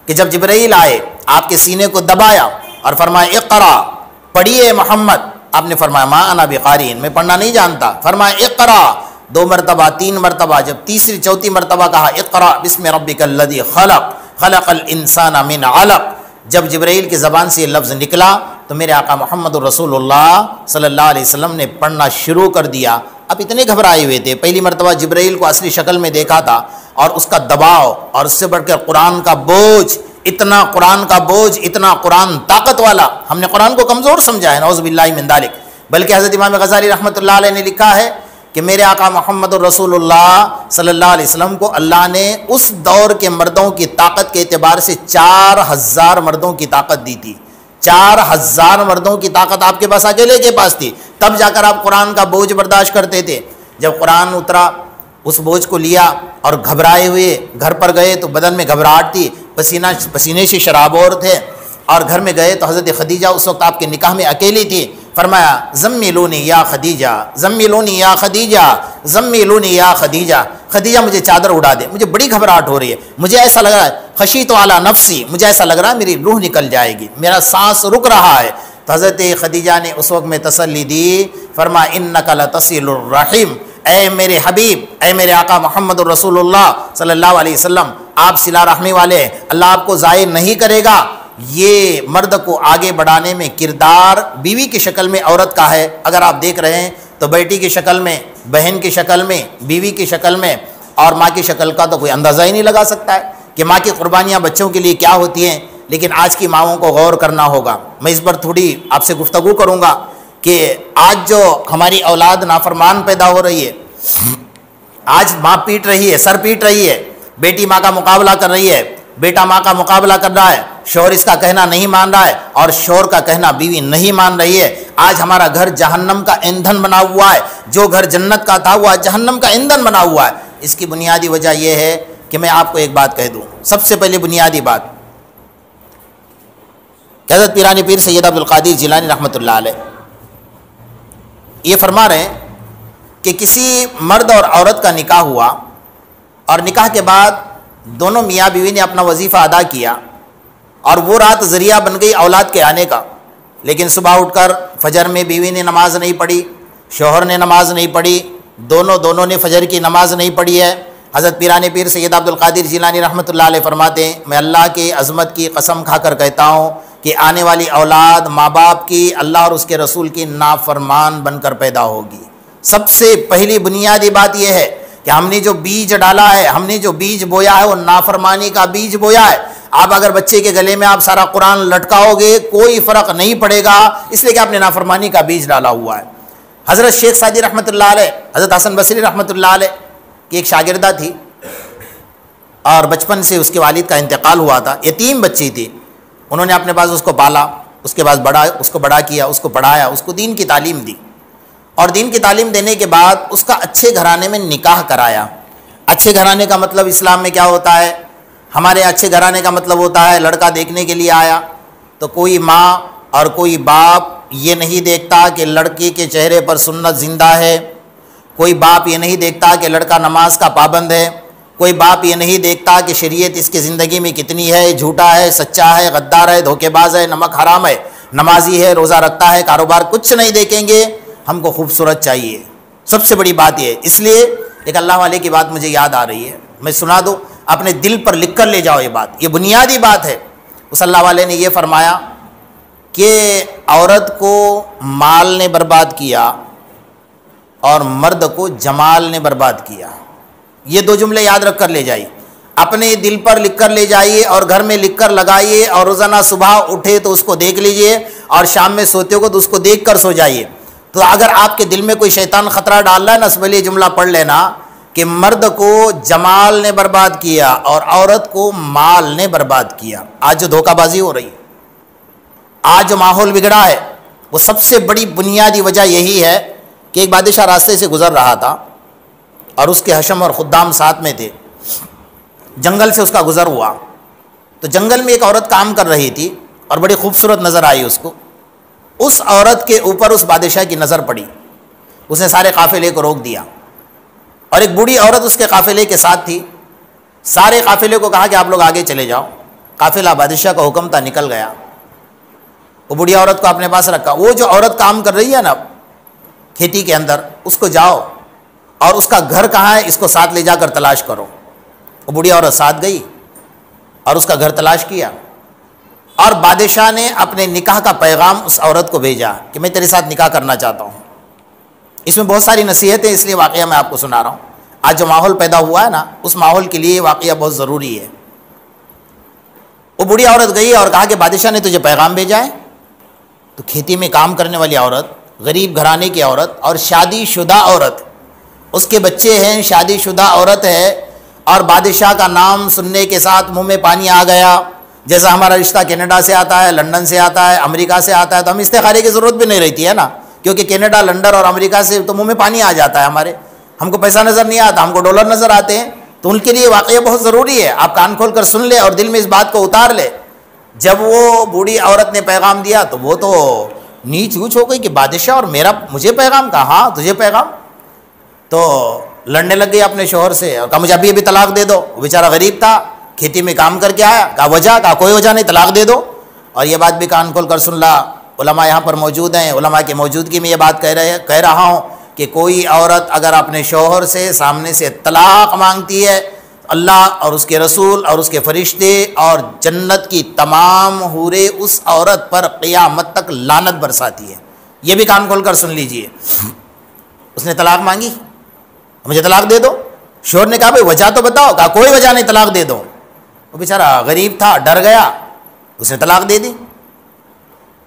کہ جب جبرائیل آئے، آپ کے سینے کو دبایا اور فرمایا اقرا، پڑھیے محمد۔ آپ نے فرمایا ما انا بقارئ، میں پڑھنا نہیں جانتا۔ فرمایا اقرا، 2 مرتبہ 3 مرتبہ، جب تیسری چوتھی مرتبہ کہا اقرا بسم ربک الذی خلق الانسان من علق، جب جبرائیل کی زبان سے یہ لفظ نکلا تو میرے آقا محمد الرسول اللہ صلی اللہ علیہ وسلم نے پڑھنا شروع کر دیا۔ اب اتنے گھبرائے ہوئے تھے، پہلی مرتبہ جبرائیل کو اصلی شکل میں دیکھا تھا اور اس کا دباؤ اور اس سے بڑھ کر قرآن کا بوجھ اتنا قرآن کا بوجھ، اتنا قرآن طاقت والا، ہم نے قرآن کو کمزور سمجھا ہے، نعوذ باللہ من ذالک۔ بلکہ حضرت امام غزالی رحمۃ اللہ علیہ نے لکھا ہے کہ میرے آقا محمد الرسول اللہ صلی اللہ علیہ وسلم کو اللہ نے اس دور کے مردوں کی طاقت کے اعتبار سے 4000 مردوں کی طاقت دی تھی۔ 4000 مردوں کی طاقت آپ کے پاس اکیلے کے پاس تھی، تب جا کر آپ قرآن کا بوجھ برداشت کرتے تھے۔ جب قرآن اترا، اس بوجھ کو لیا اور گھبرائے ہوئے گھر پر گئے تو بدن میں گھبراہٹ تھی، پسینے سے شرابور تھے، اور گھر میں گئے تو حضرت خدیجہ اس وقت آپ کے نکاح میں اکیلی تھی۔ فرمایا زمیلونی یا خدیجہ، زمیلونی یا خدیجہ، زمیلونی یا خدیجہ، خدیجہ مجھے چادر اڑا دے، مجھے بڑی گھبراہٹ ہو رہی ہے، مجھے ایسا لگ رہا ہے خشیت علی نفسی، مجھے ایسا لگ رہا ہے میری روح نکل جائے گی، میرا سانس رک رہا ہے۔ تو حضرت خدیجہ نے اس وقت میں تسلی دی، فرمایا انک لتصل الرحم، اے میرے حبیب، اے میرے آقا محمد الرسول اللہ صلی اللہ علیہ وسلم، آپ صلہ رحمی والے ہیں، اللہ آپ کو ضائع نہیں کرے گا۔ یہ مرد کو آگے بڑھانے میں کردار بیوی کی شکل میں عورت کا ہے۔ اگر آپ دیکھ رہے ہیں تو بیٹی کی شکل میں، بہن کی شکل میں، بیوی کی شکل میں، اور ماں کی شکل کا تو کوئی اندازہ ہی نہیں لگا سکتا ہے کہ ماں کی قربانیاں بچوں کے لیے کیا ہوتی ہیں۔ لیکن آج کی ماؤں کو غور کرنا ہوگا۔ میں اس پر تھوڑی آپ سے گفتگو کروں گا کہ آج جو ہماری اولاد نافرمان پیدا ہو رہی ہے، آج ماں پیٹ رہی ہے، سر پیٹ رہی ہے، بیٹی ماں کا مقابلہ کر رہی ہے، بیٹا ماں کا مقابلہ کر رہا ہے، شوہر اس کا کہنا نہیں مان رہا ہے اور شوہر کا کہنا بیوی نہیں مان رہی ہے۔ آج ہمارا گھر جہنم کا ایندھن بنا ہوا ہے، جو گھر جنت کا تھا وہ جہنم کا ایندھن بنا ہوا ہے۔ اس کی بنیادی وجہ یہ ہے کہ میں آپ کو ایک بات کہہ دوں، سب سے پہلے بنیادی بات، حضرت پیرانی پیر سید عبد القادر جیلانی رحمۃ اللہ علیہ یہ فرما رہے ہیں کہ کسی مرد اور عورت کا نکاح ہوا اور نکاح کے بعد دونوں میاں بیوی نے اپنا وظیفہ ادا کیا اور وہ رات ذریعہ بن گئی اولاد کے آنے کا، لیکن صبح اٹھ کر فجر میں بیوی نے نماز نہیں پڑھی، شوہر نے نماز نہیں پڑھی، دونوں نے فجر کی نماز نہیں پڑھی ہے۔ حضرت پیرانی پیر سید عبد القادر جیلانی رحمۃ اللہ علیہ فرماتے ہیں، میں اللہ کی عظمت کی قسم کھا کر کہتا ہوں کہ آنے والی اولاد ماں باپ کی، اللہ اور اس کے رسول کی نافرمان بن کر پیدا ہوگی۔ سب سے پہلی بنیادی بات یہ ہے کہ ہم نے جو بیج ڈالا ہے، ہم نے جو بیج بویا ہے وہ نافرمانی کا بیج بویا ہے۔ آپ اگر بچے کے گلے میں آپ سارا قرآن لٹکاؤ گے کوئی فرق نہیں پڑے گا، اس لیے کہ آپ نے نافرمانی کا بیج ڈالا ہوا ہے۔ حضرت شیخ سعدی رحمۃ اللہ علیہ، حضرت حسن بصری رحمۃ اللہ علیہ کی ایک شاگردہ تھی اور بچپن سے اس کے والد کا انتقال ہوا تھا، یتیم بچی تھی۔ انہوں نے اپنے پاس اس کو پالا، اس کے بعد اس کو بڑا کیا، اس کو پڑھایا، اس کو دین کی تعلیم دی، اور دین کی تعلیم دینے کے بعد اس کا اچھے گھرانے میں نکاح کرایا۔ اچھے گھرانے کا مطلب اسلام میں کیا ہوتا ہے؟ ہمارے اچھے گھرانے کا مطلب ہوتا ہے لڑکا دیکھنے کے لیے آیا تو کوئی ماں اور کوئی باپ یہ نہیں دیکھتا کہ لڑکی کے چہرے پر سنت زندہ ہے، کوئی باپ یہ نہیں دیکھتا کہ لڑکا نماز کا پابند ہے، کوئی باپ یہ نہیں دیکھتا کہ شریعت اس کی زندگی میں کتنی ہے، جھوٹا ہے، سچا ہے، غدار ہے، دھوکے باز ہے، نمک حرام ہے، نمازی ہے، روزہ رکھتا ہے، کاروبار، کچھ نہیں دیکھیں گے، ہم کو خوبصورت چاہیے۔ سب سے بڑی بات یہ ہے۔ اس لیے ایک اللہ والے کی بات مجھے یاد آ رہی ہے، میں سنا دوں، اپنے دل پر لکھ کر لے جاؤ، یہ بات، یہ بنیادی بات ہے۔ اس اللہ والے نے یہ فرمایا کہ عورت کو مال نے برباد کیا اور مرد کو جمال نے برباد کیا۔ یہ دو جملے یاد رکھ کر لے جائیے، اپنے دل پر لکھ کر لے جائیے اور گھر میں لکھ کر لگائیے، اور روزانہ صبح اٹھے تو اس کو دیکھ لیجئے اور شام میں سوتے ہو تو اس کو دیکھ کر سو جائیے۔ تو اگر آپ کے دل میں کوئی شیطان خطرہ ڈال رہا ہے نا، اس پہلے یہ جملہ پڑھ لینا کہ مرد کو جمال نے برباد کیا اور عورت کو مال نے برباد کیا۔ آج جو دھوکہ بازی ہو رہی ہے، آج جو ماحول بگڑا ہے، وہ سب سے بڑی بنیادی وجہ یہی ہے کہ ایک بادشاہ راستے سے گزر رہا تھا اور اس کے حشم اور خدام ساتھ میں تھے، جنگل سے اس کا گزر ہوا تو جنگل میں ایک عورت کام کر رہی تھی اور بڑی خوبصورت نظر آئی اس کو۔ اس عورت کے اوپر اس بادشاہ کی نظر پڑی، اس نے سارے قافلے کو روک دیا، اور ایک بوڑھی عورت اس کے قافلے کے ساتھ تھی۔ سارے قافلے کو کہا کہ آپ لوگ آگے چلے جاؤ، قافلہ بادشاہ کا حکم تھا نکل گیا۔ وہ بوڑھی عورت کو اپنے پاس رکھا، وہ جو عورت کام کر رہی ہے نا کھیتی کے اندر، اس کو جاؤ اور اس کا گھر کہاں ہے اس کو ساتھ لے جا کر تلاش کرو۔ وہ بوڑھی عورت ساتھ گئی اور اس کا گھر تلاش کیا، اور بادشاہ نے اپنے نکاح کا پیغام اس عورت کو بھیجا کہ میں تیرے ساتھ نکاح کرنا چاہتا ہوں۔ اس میں بہت ساری نصیحتیں، اس لیے واقعہ میں آپ کو سنا رہا ہوں۔ آج جو ماحول پیدا ہوا ہے نا، اس ماحول کے لیے یہ واقعہ بہت ضروری ہے۔ وہ بوڑھی عورت گئی اور کہا کہ بادشاہ نے تجھے پیغام بھیجا ہے۔ تو کھیتی میں کام کرنے والی عورت، غریب گھرانے کی عورت اور شادی شدہ عورت، اس کے بچے ہیں، شادی شدہ عورت ہے، اور بادشاہ کا نام سننے کے ساتھ منہ میں پانی آ گیا۔ جیسا ہمارا رشتہ کینیڈا سے آتا ہے، لندن سے آتا ہے، امریکہ سے آتا ہے، تو ہم استخارے کی ضرورت بھی نہیں رہتی ہے نا، کیونکہ کینیڈا، لندن اور امریکہ سے تو منہ میں پانی آ جاتا ہے ہمارے، ہم کو پیسہ نظر نہیں آتا، ہم کو ڈالر نظر آتے ہیں۔ تو ان کے لیے واقعہ بہت ضروری ہے، آپ کان کھول کر سن لے اور دل میں اس بات کو اتار لے۔ جب وہ بوڑھی عورت نے پیغام دیا تو وہ تو نیچ اوچ ہو گئی کہ بادشاہ اور مجھے پیغام کہا؟ ہاں تجھے پیغام۔ تو لڑنے لگ گئی اپنے شوہر سے اور کہا مجھے ابھی طلاق دے دو۔ وہ بیچارہ غریب تھا، کھیتی میں کام کر کے آیا، کہا وجہ؟ کہا کوئی وجہ نہیں، طلاق دے دو۔ اور یہ بات بھی کان کھول کر سن لا، علماء یہاں پر موجود ہیں، علماء کی موجودگی میں یہ بات کہہ رہا ہوں کہ کوئی عورت اگر اپنے شوہر سے سامنے سے طلاق مانگتی ہے، اللہ اور اس کے رسول اور اس کے فرشتے اور جنت کی تمام حوریں اس عورت پر قیامت تک لعنت برساتی ہے۔ یہ بھی کان کھول کر سن لیجئے۔ اس نے طلاق مانگی، مجھے طلاق دے دو۔ شوہر نے کہا بھائی وجہ تو بتاؤ، کہا کوئی وجہ نہیں، طلاق دے دو۔ وہ بیچارہ غریب تھا، ڈر گیا، اس نے طلاق دے دی۔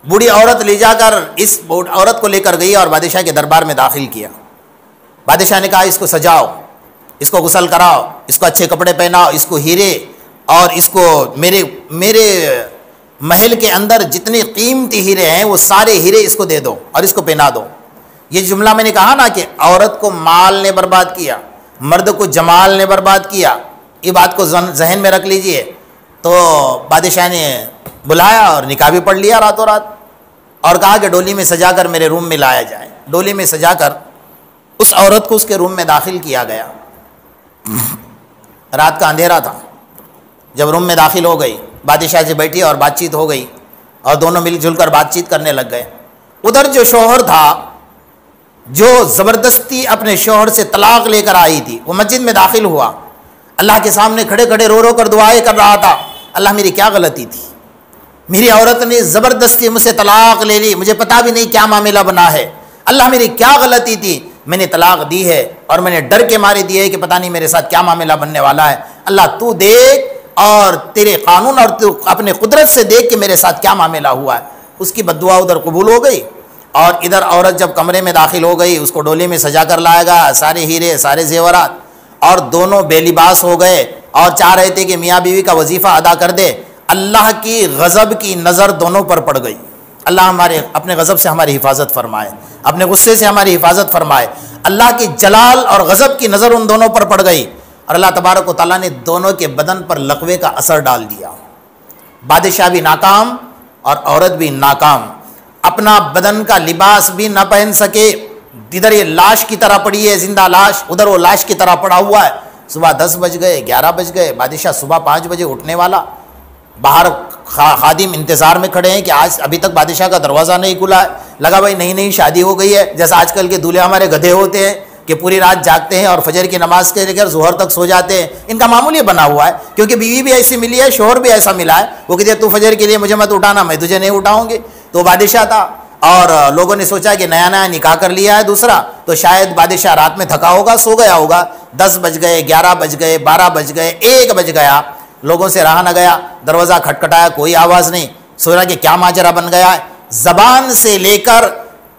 بوڑھی عورت لے جا کر اس عورت کو لے کر گئی اور بادشاہ کے دربار میں داخل کیا۔ بادشاہ نے کہا اس کو سجاؤ، اس کو غسل کراؤ، اس کو اچھے کپڑے پہناؤ، اس کو ہیرے اور اس کو میرے محل کے اندر جتنے قیمتی ہیرے ہیں وہ سارے ہیرے اس کو دے دو اور اس کو پہنا دو۔ یہ جملہ میں نے کہا نا کہ عورت کو مال نے برباد کیا، مرد کو جمال نے برباد کیا، یہ بات کو ذہن میں رکھ لیجئے۔ تو بادشاہ نے بلایا اور نکاح بھی پڑھ لیا راتوں رات، اور کہا کہ ڈولی میں سجا کر میرے روم میں لایا جائے۔ ڈولی میں سجا کر اس عورت کو اس کے روم میں داخل کیا گیا۔ رات کا اندھیرا تھا، جب روم میں داخل ہو گئی، بادشاہ سے بیٹھی اور بات چیت ہو گئی اور دونوں مل جل کر بات چیت کرنے لگ گئے۔ ادھر جو شوہر تھا، جو زبردستی اپنے شوہر سے طلاق لے کر آئی تھی، وہ مسجد میں داخل ہوا، اللہ کے سامنے کھڑے کھڑے رو رو کر دعائیں کر رہا تھا، اللہ میری کیا غلطی تھی، میری عورت نے زبردستی مجھ سے طلاق لے لی، مجھے پتا بھی نہیں کیا معاملہ بنا ہے، اللہ میری کیا غلطی تھی، میں نے طلاق دی ہے اور میں نے ڈر کے مارے دی ہے کہ پتہ نہیں میرے ساتھ کیا معاملہ بننے والا ہے، اللہ تو دیکھ اور تیرے قانون اور تو اپنے قدرت سے دیکھ کہ میرے ساتھ کیا معاملہ ہوا ہے۔ اس کی بد دعا ادھر قبول ہو گئی، اور ادھر عورت جب کمرے میں داخل ہو گئی، اس کو ڈولی میں سجا کر لایا گیا، سارے ہیرے سارے زیورات، اور دونوں بے لباس ہو گئے اور چاہ رہے تھے کہ میاں بیوی کا وظیفہ ادا کر دے۔ اللہ کی غضب کی نظر دونوں پر پڑ گئی۔ اللہ ہمارے اپنے غضب سے ہماری حفاظت فرمائے، اپنے غصے سے ہماری حفاظت فرمائے۔ اللہ کی جلال اور غضب کی نظر ان دونوں پر پڑ گئی، اور اللہ تبارک و تعالیٰ نے دونوں کے بدن پر لقوے کا اثر ڈال دیا۔ بادشاہ بھی ناکام اور عورت بھی ناکام، اپنا بدن کا لباس بھی نہ پہن سکے، ادھر یہ لاش کی طرح پڑی ہے، زندہ لاش، ادھر وہ لاش کی طرح پڑا ہوا ہے۔ صبح 10 بج گئے، 11 بج گئے، بادشاہ صبح 5 بجے اٹھنے والا، باہر خادم انتظار میں کھڑے ہیں کہ آج ابھی تک بادشاہ کا دروازہ نہیں کھلا ہے۔ لگا بھائی نئی شادی ہو گئی ہے، جیسا آج کل کے دولہے ہمارے گدھے ہوتے ہیں کہ پوری رات جاگتے ہیں اور فجر کی نماز کے لے کر ظہر تک سو جاتے ہیں۔ ان کا معمول یہ بنا ہوا ہے، کیونکہ بیوی بھی ایسی ملی ہے، شوہر بھی ایسا ملا ہے، وہ کہتے ہیں تو فجر کے لیے مجھے مت اٹھانا، میں تجھے نہیں اٹھاؤں گی۔ تو بادشاہ تھا اور لوگوں نے سوچا کہ نیا نکاح کر لیا ہے دوسرا، تو شاید بادشاہ رات میں تھکا ہوگا، سو گیا ہوگا۔ 10 بج گئے، 11 بج گئے، 12 بج گئے، 1 بج گیا، لوگوں سے رہا نہ گیا، دروازہ کھٹکھٹایا، کوئی آواز نہیں۔ سوچا کہ کیا ماجرا بن گیا ہے۔ زبان سے لے کر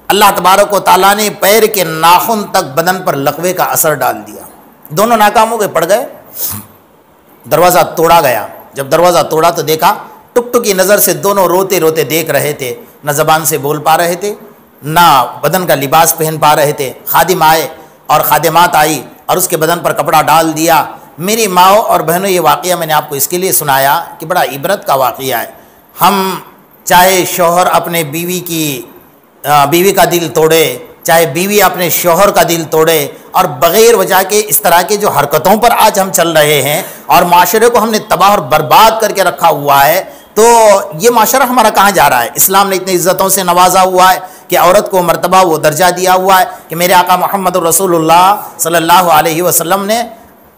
اللہ تبارک و تعالیٰ نے پیر کے ناخن تک بدن پر لقوے کا اثر ڈال دیا، دونوں ناکام ہو گئے، پڑ گئے۔ دروازہ توڑا گیا، جب دروازہ توڑا تو دیکھا ٹک ٹکی نظر سے دونوں روتے روتے دیکھ رہے تھے، نہ زبان سے بول پا رہے تھے، نہ بدن کا لباس پہن پا رہے تھے۔ خادم آئے اور خادمات آئی اور اس کے بدن پر کپڑا ڈال دیا۔ میری ماؤں اور بہنوں، یہ واقعہ میں نے آپ کو اس کے لیے سنایا کہ بڑا عبرت کا واقعہ ہے۔ ہم چاہے شوہر اپنے بیوی کا دل توڑے، چاہے بیوی اپنے شوہر کا دل توڑے، اور بغیر وجہ کے اس طرح کے جو حرکتوں پر آج ہم چل رہے ہیں اور معاشرے کو ہم نے تباہ اور برباد کر کے رکھا ہوا ہے، تو یہ معاشرہ ہمارا کہاں جا رہا ہے؟ اسلام نے اتنی عزتوں سے نوازا ہوا ہے کہ عورت کو مرتبہ وہ درجہ دیا ہوا ہے کہ میرے آقا محمد رسول اللہ صلی اللہ علیہ وسلم نے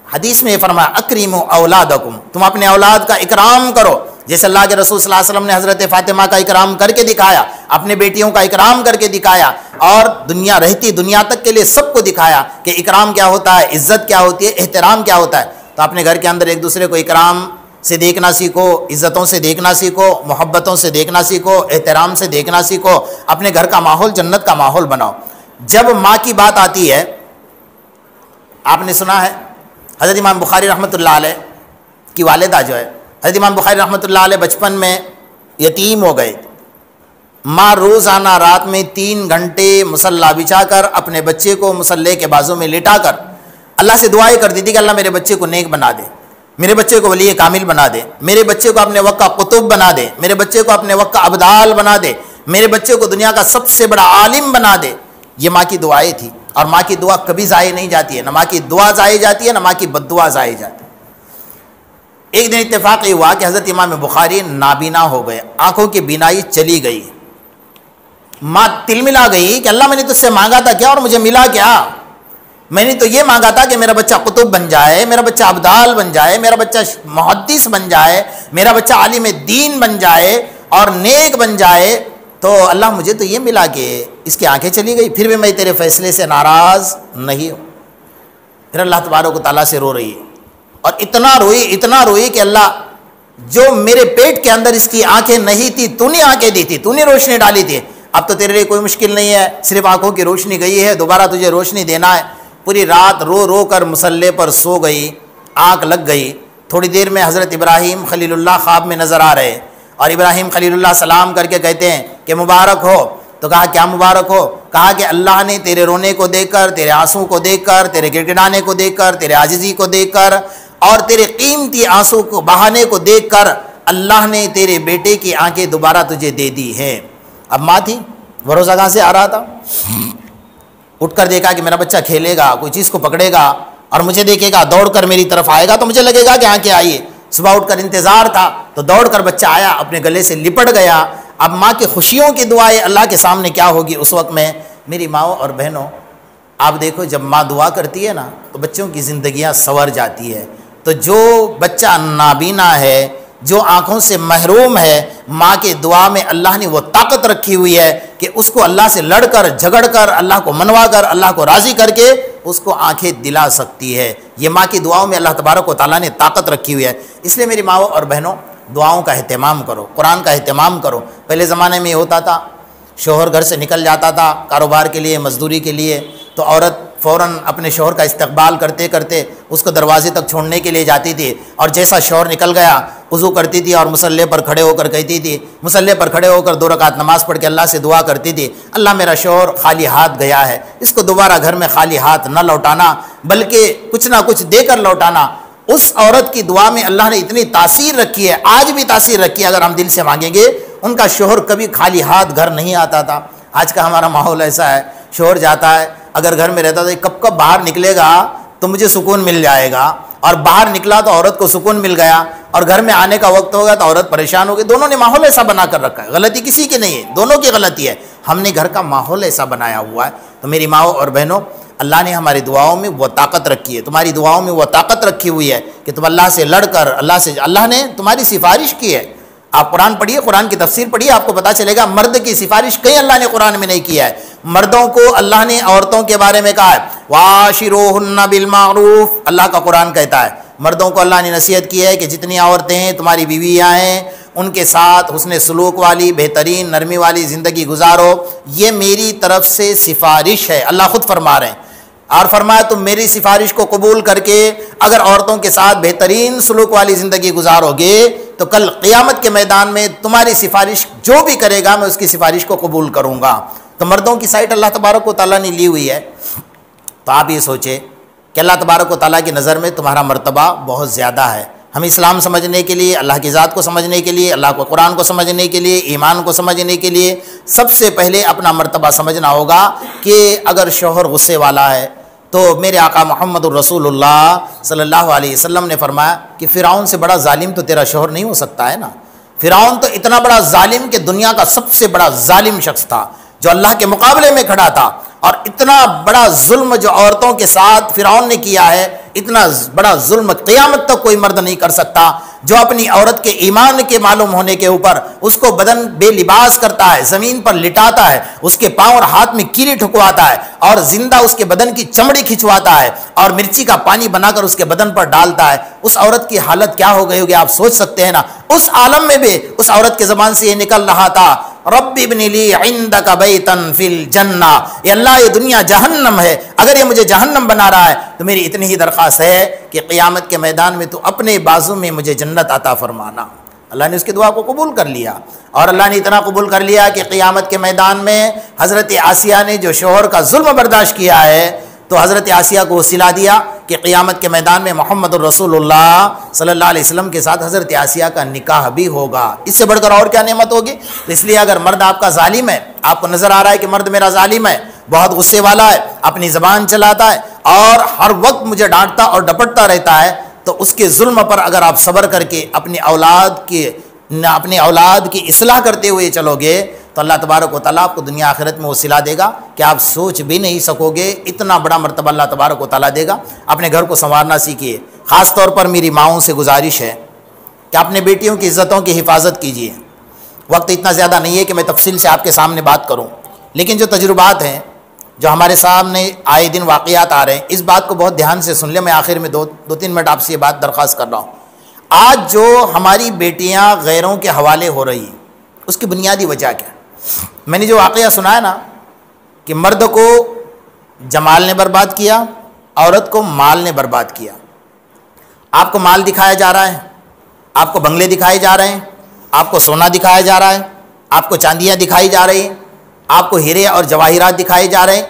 حدیث میں یہ فرمایا اکریموا اولادکم، تم اپنے اولاد کا اکرام کرو، جیسے اللہ کے رسول صلی اللہ علیہ وسلم نے حضرت فاطمہ کا اکرام کر کے دکھایا، اپنے بیٹیوں کا اکرام کر کے دکھایا، اور دنیا رہتی دنیا تک کے لیے سب کو دکھایا کہ اکرام کیا ہوتا ہے، عزت کیا ہوتی ہے، احترام کیا ہوتا ہے۔ تو اپنے گھر کے اندر ایک دوسرے کو اکرام سے دیکھنا سیکھو، عزتوں سے دیکھنا سیکھو، محبتوں سے دیکھنا سیکھو، احترام سے دیکھنا سیکھو، اپنے گھر کا ماحول جنت کا ماحول بناؤ۔ جب ماں کی بات آتی ہے، آپ نے سنا ہے حضرت امام بخاری رحمۃ اللہ علیہ کی والدہ جو ہے، حضرت امام بخاری رحمۃ اللہ علیہ بچپن میں یتیم ہو گئے، ماں روزانہ رات میں 3 گھنٹے مصلی بچھا کر اپنے بچے کو مصلی کے بازو میں لٹا کر اللہ سے دعائیں کرتی تھی کہ اللہ میرے بچے کو نیک بنا دے، میرے بچے کو ولی کامل بنا دے، میرے بچے کو اپنے وقت کا قطب بنا دے، میرے بچے کو اپنے وقت کا ابدال بنا دے، میرے بچے کو دنیا کا سب سے بڑا عالم بنا دے۔ یہ ماں کی دعائیں تھی، اور ماں کی دعا کبھی ضائع نہیں جاتی ہے، نہ ماں کی دعا ضائع جاتی ہے، نہ ماں کی بد دعا ضائع جاتی ہے۔ ایک دن اتفاق یہ ہوا کہ حضرت امام بخاری نابینا ہو گئے، آنکھوں کی بینائی چلی گئی۔ ماں تلملا گئی کہ اللہ میں نے تجھ سے مانگا تھا کیا اور مجھے ملا کیا؟ میں نے تو یہ مانگا تھا کہ میرا بچہ قطب بن جائے، میرا بچہ ابدال بن جائے، میرا بچہ محدث بن جائے، میرا بچہ عالم دین بن جائے اور نیک بن جائے، تو اللہ مجھے تو یہ ملا کہ اس کی آنکھیں چلی گئی، پھر بھی میں تیرے فیصلے سے ناراض نہیں ہوں۔ پھر اللہ تبارک و تعالیٰ سے رو رہی ہے، اور اتنا روئی کہ اللہ جو میرے پیٹ کے اندر اس کی آنکھیں نہیں تھی، تو نے آنکھیں دی تھی، تو نے روشنی ڈالی تھی، اب تو تیرے لیے کوئی مشکل نہیں ہے، صرف آنکھوں کی روشنی گئی ہے، دوبارہ تجھے روشنی دینا ہے۔ پوری رات رو رو کر مصلی پر سو گئی، آنکھ لگ گئی۔ تھوڑی دیر میں حضرت ابراہیم خلیل اللہ خواب میں نظر آ رہے، اور ابراہیم خلیل اللہ سلام کر کے کہتے ہیں کہ مبارک ہو۔ تو کہا کیا مبارک ہو؟ کہا کہ اللہ نے تیرے رونے کو دیکھ کر، تیرے آنسو کو دیکھ کر، تیرے گڑگڑانے کو دیکھ کر، تیرے عاجزی کو دیکھ کر اور تیرے قیمتی آنسو کو بہانے کو دیکھ کر اللہ نے تیرے بیٹے کی آنکھیں دوبارہ تجھے دے دی ہیں۔ اب ماں تھی، بھروسہ کہاں سے آ رہا تھا؟ اٹھ کر دیکھا کہ میرا بچہ کھیلے گا، کوئی چیز کو پکڑے گا اور مجھے دیکھے گا، دوڑ کر میری طرف آئے گا تو مجھے لگے گا کہ آنکھیں آئیے۔ صبح اٹھ کر انتظار تھا تو دوڑ کر بچہ آیا، اپنے گلے سے لپٹ گیا۔ اب ماں کی خوشیوں کی دعائیں اللہ کے سامنے کیا ہوگی اس وقت میں؟ میری ماؤں اور بہنوں، آپ دیکھو جب ماں دعا کرتی ہے نا تو بچوں کی زندگیاں سنور جاتی ہے۔ تو جو بچہ نابینا ہے، جو آنکھوں سے محروم ہے، ماں کے دعا میں اللہ نے وہ طاقت رکھی ہوئی ہے کہ اس کو اللہ سے لڑ کر جھگڑ کر اللہ کو منوا کر اللہ کو راضی کر کے اس کو آنکھیں دلا سکتی ہے۔ یہ ماں کی دعاؤں میں اللہ تبارک و تعالیٰ نے طاقت رکھی ہوئی ہے۔ اس لیے میری ماؤں اور بہنوں، دعاؤں کا اہتمام کرو، قرآن کا اہتمام کرو۔ پہلے زمانے میں یہ ہوتا تھا، شوہر گھر سے نکل جاتا تھا کاروبار کے لیے، مزدوری کے لیے، تو عورت فوراً اپنے شوہر کا استقبال کرتے کرتے اس کو دروازے تک چھوڑنے کے لیے جاتی تھی، اور جیسا شوہر نکل گیا وضو کرتی تھی اور مصلی پر کھڑے ہو کر کہتی تھی، مصلی پر کھڑے ہو کر 2 رکعت نماز پڑھ کے اللہ سے دعا کرتی تھی، اللہ میرا شوہر خالی ہاتھ گیا ہے، اس کو دوبارہ گھر میں خالی ہاتھ نہ لوٹانا بلکہ کچھ نہ کچھ دے کر لوٹانا۔ اس عورت کی دعا میں اللہ نے اتنی تاثیر رکھی ہے، آج بھی تاثیر رکھی ہے۔ اگر ہم دل سے مانگیں گے، ان کا شوہر کبھی خالی ہاتھ گھر نہیں آتا تھا۔ آج کا ہمارا ماحول ایسا ہے، شوہر جاتا ہے، اگر گھر میں رہتا تو کب باہر نکلے گا تو مجھے سکون مل جائے گا، اور باہر نکلا تو عورت کو سکون مل گیا، اور گھر میں آنے کا وقت ہوگا تو عورت پریشان ہوگی۔ دونوں نے ماحول ایسا بنا کر رکھا ہے، غلطی کسی کی نہیں ہے، دونوں کی غلطی ہے، ہم نے گھر کا ماحول ایسا بنایا ہوا ہے۔ تو میری ماؤں اور بہنوں، اللہ نے ہماری دعاؤں میں وہ طاقت رکھی ہے، تمہاری دعاؤں میں وہ طاقت رکھی ہوئی ہے کہ تم اللہ سے لڑ کر اللہ نے تمہاری سفارش کی ہے۔ آپ قرآن پڑھیے، قرآن کی تفسیر پڑھیے، آپ کو پتہ چلے گا مرد کی سفارش کہیں اللہ نے قرآن میں نہیں کیا ہے۔ مردوں کو اللہ نے عورتوں کے بارے میں کہا ہے وَعَاشِرُوهُنَّ بِالْمَعْرُوفِ، اللہ کا قرآن کہتا ہے مردوں کو اللہ نے نصیحت کی ہے کہ جتنی عورتیں ہیں تمہاری بیویاں ہیں ان کے ساتھ حسن سلوک والی، بہترین نرمی والی زندگی گزارو، یہ میری طرف سے سفارش ہے۔ اللہ خود فرما رہے ہیں، اور فرمایا تم میری سفارش کو قبول کر کے اگر عورتوں کے ساتھ بہترین سلوک والی زندگی گزارو گے تو کل قیامت کے میدان میں تمہاری سفارش جو بھی کرے گا میں اس کی سفارش کو قبول کروں گا۔ تو مردوں کی سائٹ اللہ تبارک و تعالیٰ نے لی ہوئی ہے۔ تو آپ یہ سوچیں کہ اللہ تبارک و تعالیٰ کی نظر میں تمہارا مرتبہ بہت زیادہ ہے۔ ہم اسلام سمجھنے کے لیے، اللہ کی ذات کو سمجھنے کے لیے، اللہ کو قرآن کو سمجھنے کے لیے، ایمان کو سمجھنے کے لیے سب سے پہلے اپنا مرتبہ سمجھنا ہوگا کہ اگر شوہر غصے والا ہے تو میرے آقا محمد الرسول اللہ صلی اللہ علیہ وسلم نے فرمایا کہ فرعون سے بڑا ظالم تو تیرا شوہر نہیں ہو سکتا ہے نا۔ فرعون تو اتنا بڑا ظالم کہ دنیا کا سب سے بڑا ظالم شخص تھا جو اللہ کے مقابلے میں کھڑا تھا، اور اتنا بڑا ظلم جو عورتوں کے ساتھ فرعون نے کیا ہے، اتنا بڑا ظلم قیامت تک کوئی مرد نہیں کر سکتا جو اپنی عورت کے ایمان کے معلوم ہونے کے اوپر اس کو بدن بے لباس کرتا ہے، زمین پر لٹاتا ہے، اس کے پاؤں اور ہاتھ میں کیلی ٹھکواتا ہے اور زندہ اس کے بدن کی چمڑی کھنچواتا ہے اور مرچی کا پانی بنا کر اس کے بدن پر ڈالتا ہے، اس عورت کی حالت کیا ہو گئی ہوگی آپ سوچ سکتے ہیں نا۔ اس عالم میں بھی اس عورت کے زبان سے یہ نکل رہا تھا، رب ابن لی عندک بیتا فی الجنہ، یہ اللہ یہ دنیا جہنم ہے، اگر یہ مجھے جہنم بنا رہا ہے تو میری اتنی ہی درخواست ہے کہ قیامت کے میدان میں تو اپنے بازو میں مجھے جنت عطا فرمانا۔ اللہ نے اس کی دعا کو قبول کر لیا، اور اللہ نے اتنا قبول کر لیا کہ قیامت کے میدان میں حضرت آسیہ نے جو شوہر کا ظلم برداشت کیا ہے تو حضرت آسیہ کو صلہ دیا کہ قیامت کے میدان میں محمد الرسول اللہ صلی اللہ علیہ وسلم کے ساتھ حضرت آسیہ کا نکاح بھی ہوگا۔ اس سے بڑھ کر اور کیا نعمت ہوگی؟ اس لیے اگر مرد آپ کا ظالم ہے، آپ کو نظر آ رہا ہے کہ مرد میرا ظالم ہے، بہت غصے والا ہے، اپنی زبان چلاتا ہے اور ہر وقت مجھے ڈانٹتا اور ڈپٹتا رہتا ہے، تو اس کے ظلم پر اگر آپ صبر کر کے اپنی اولاد کی اصلاح کرتے ہوئے چلو گے تو اللہ تبارک و تعالیٰ آپ کو دنیا آخرت میں وہ صلہ دے گا کہ آپ سوچ بھی نہیں سکو گے، اتنا بڑا مرتبہ اللہ تبارک و تعالیٰ دے گا۔ اپنے گھر کو سنوارنا سیکھیے، خاص طور پر میری ماؤں سے گزارش ہے کہ اپنے بیٹیوں کی عزتوں کی حفاظت کیجیے۔ وقت اتنا زیادہ نہیں ہے کہ میں تفصیل سے آپ کے سامنے بات کروں، لیکن جو تجربات ہیں، جو ہمارے سامنے آئے دن واقعات آ رہے ہیں، اس بات کو بہت دھیان سے سن لیں۔ میں آخر میں دو تین منٹ آپ سے یہ بات درخواست کر رہا ہوں۔ آج جو ہماری بیٹیاں غیروں کے حوالے ہو رہی ہیں، اس کی بنیادی وجہ کیا ہے؟ میں نے جو واقعہ سنا ہے نا کہ مرد کو جمال نے برباد کیا، عورت کو مال نے برباد کیا۔ آپ کو مال دکھایا جا رہا ہے، آپ کو بنگلے دکھائے جا رہے ہیں، آپ کو سونا دکھایا جا رہا ہے، آپ کو چاندیاں دکھائی جا رہی ہیں، آپ کو ہیرے اور جواہرات دکھائے جا رہے ہیں،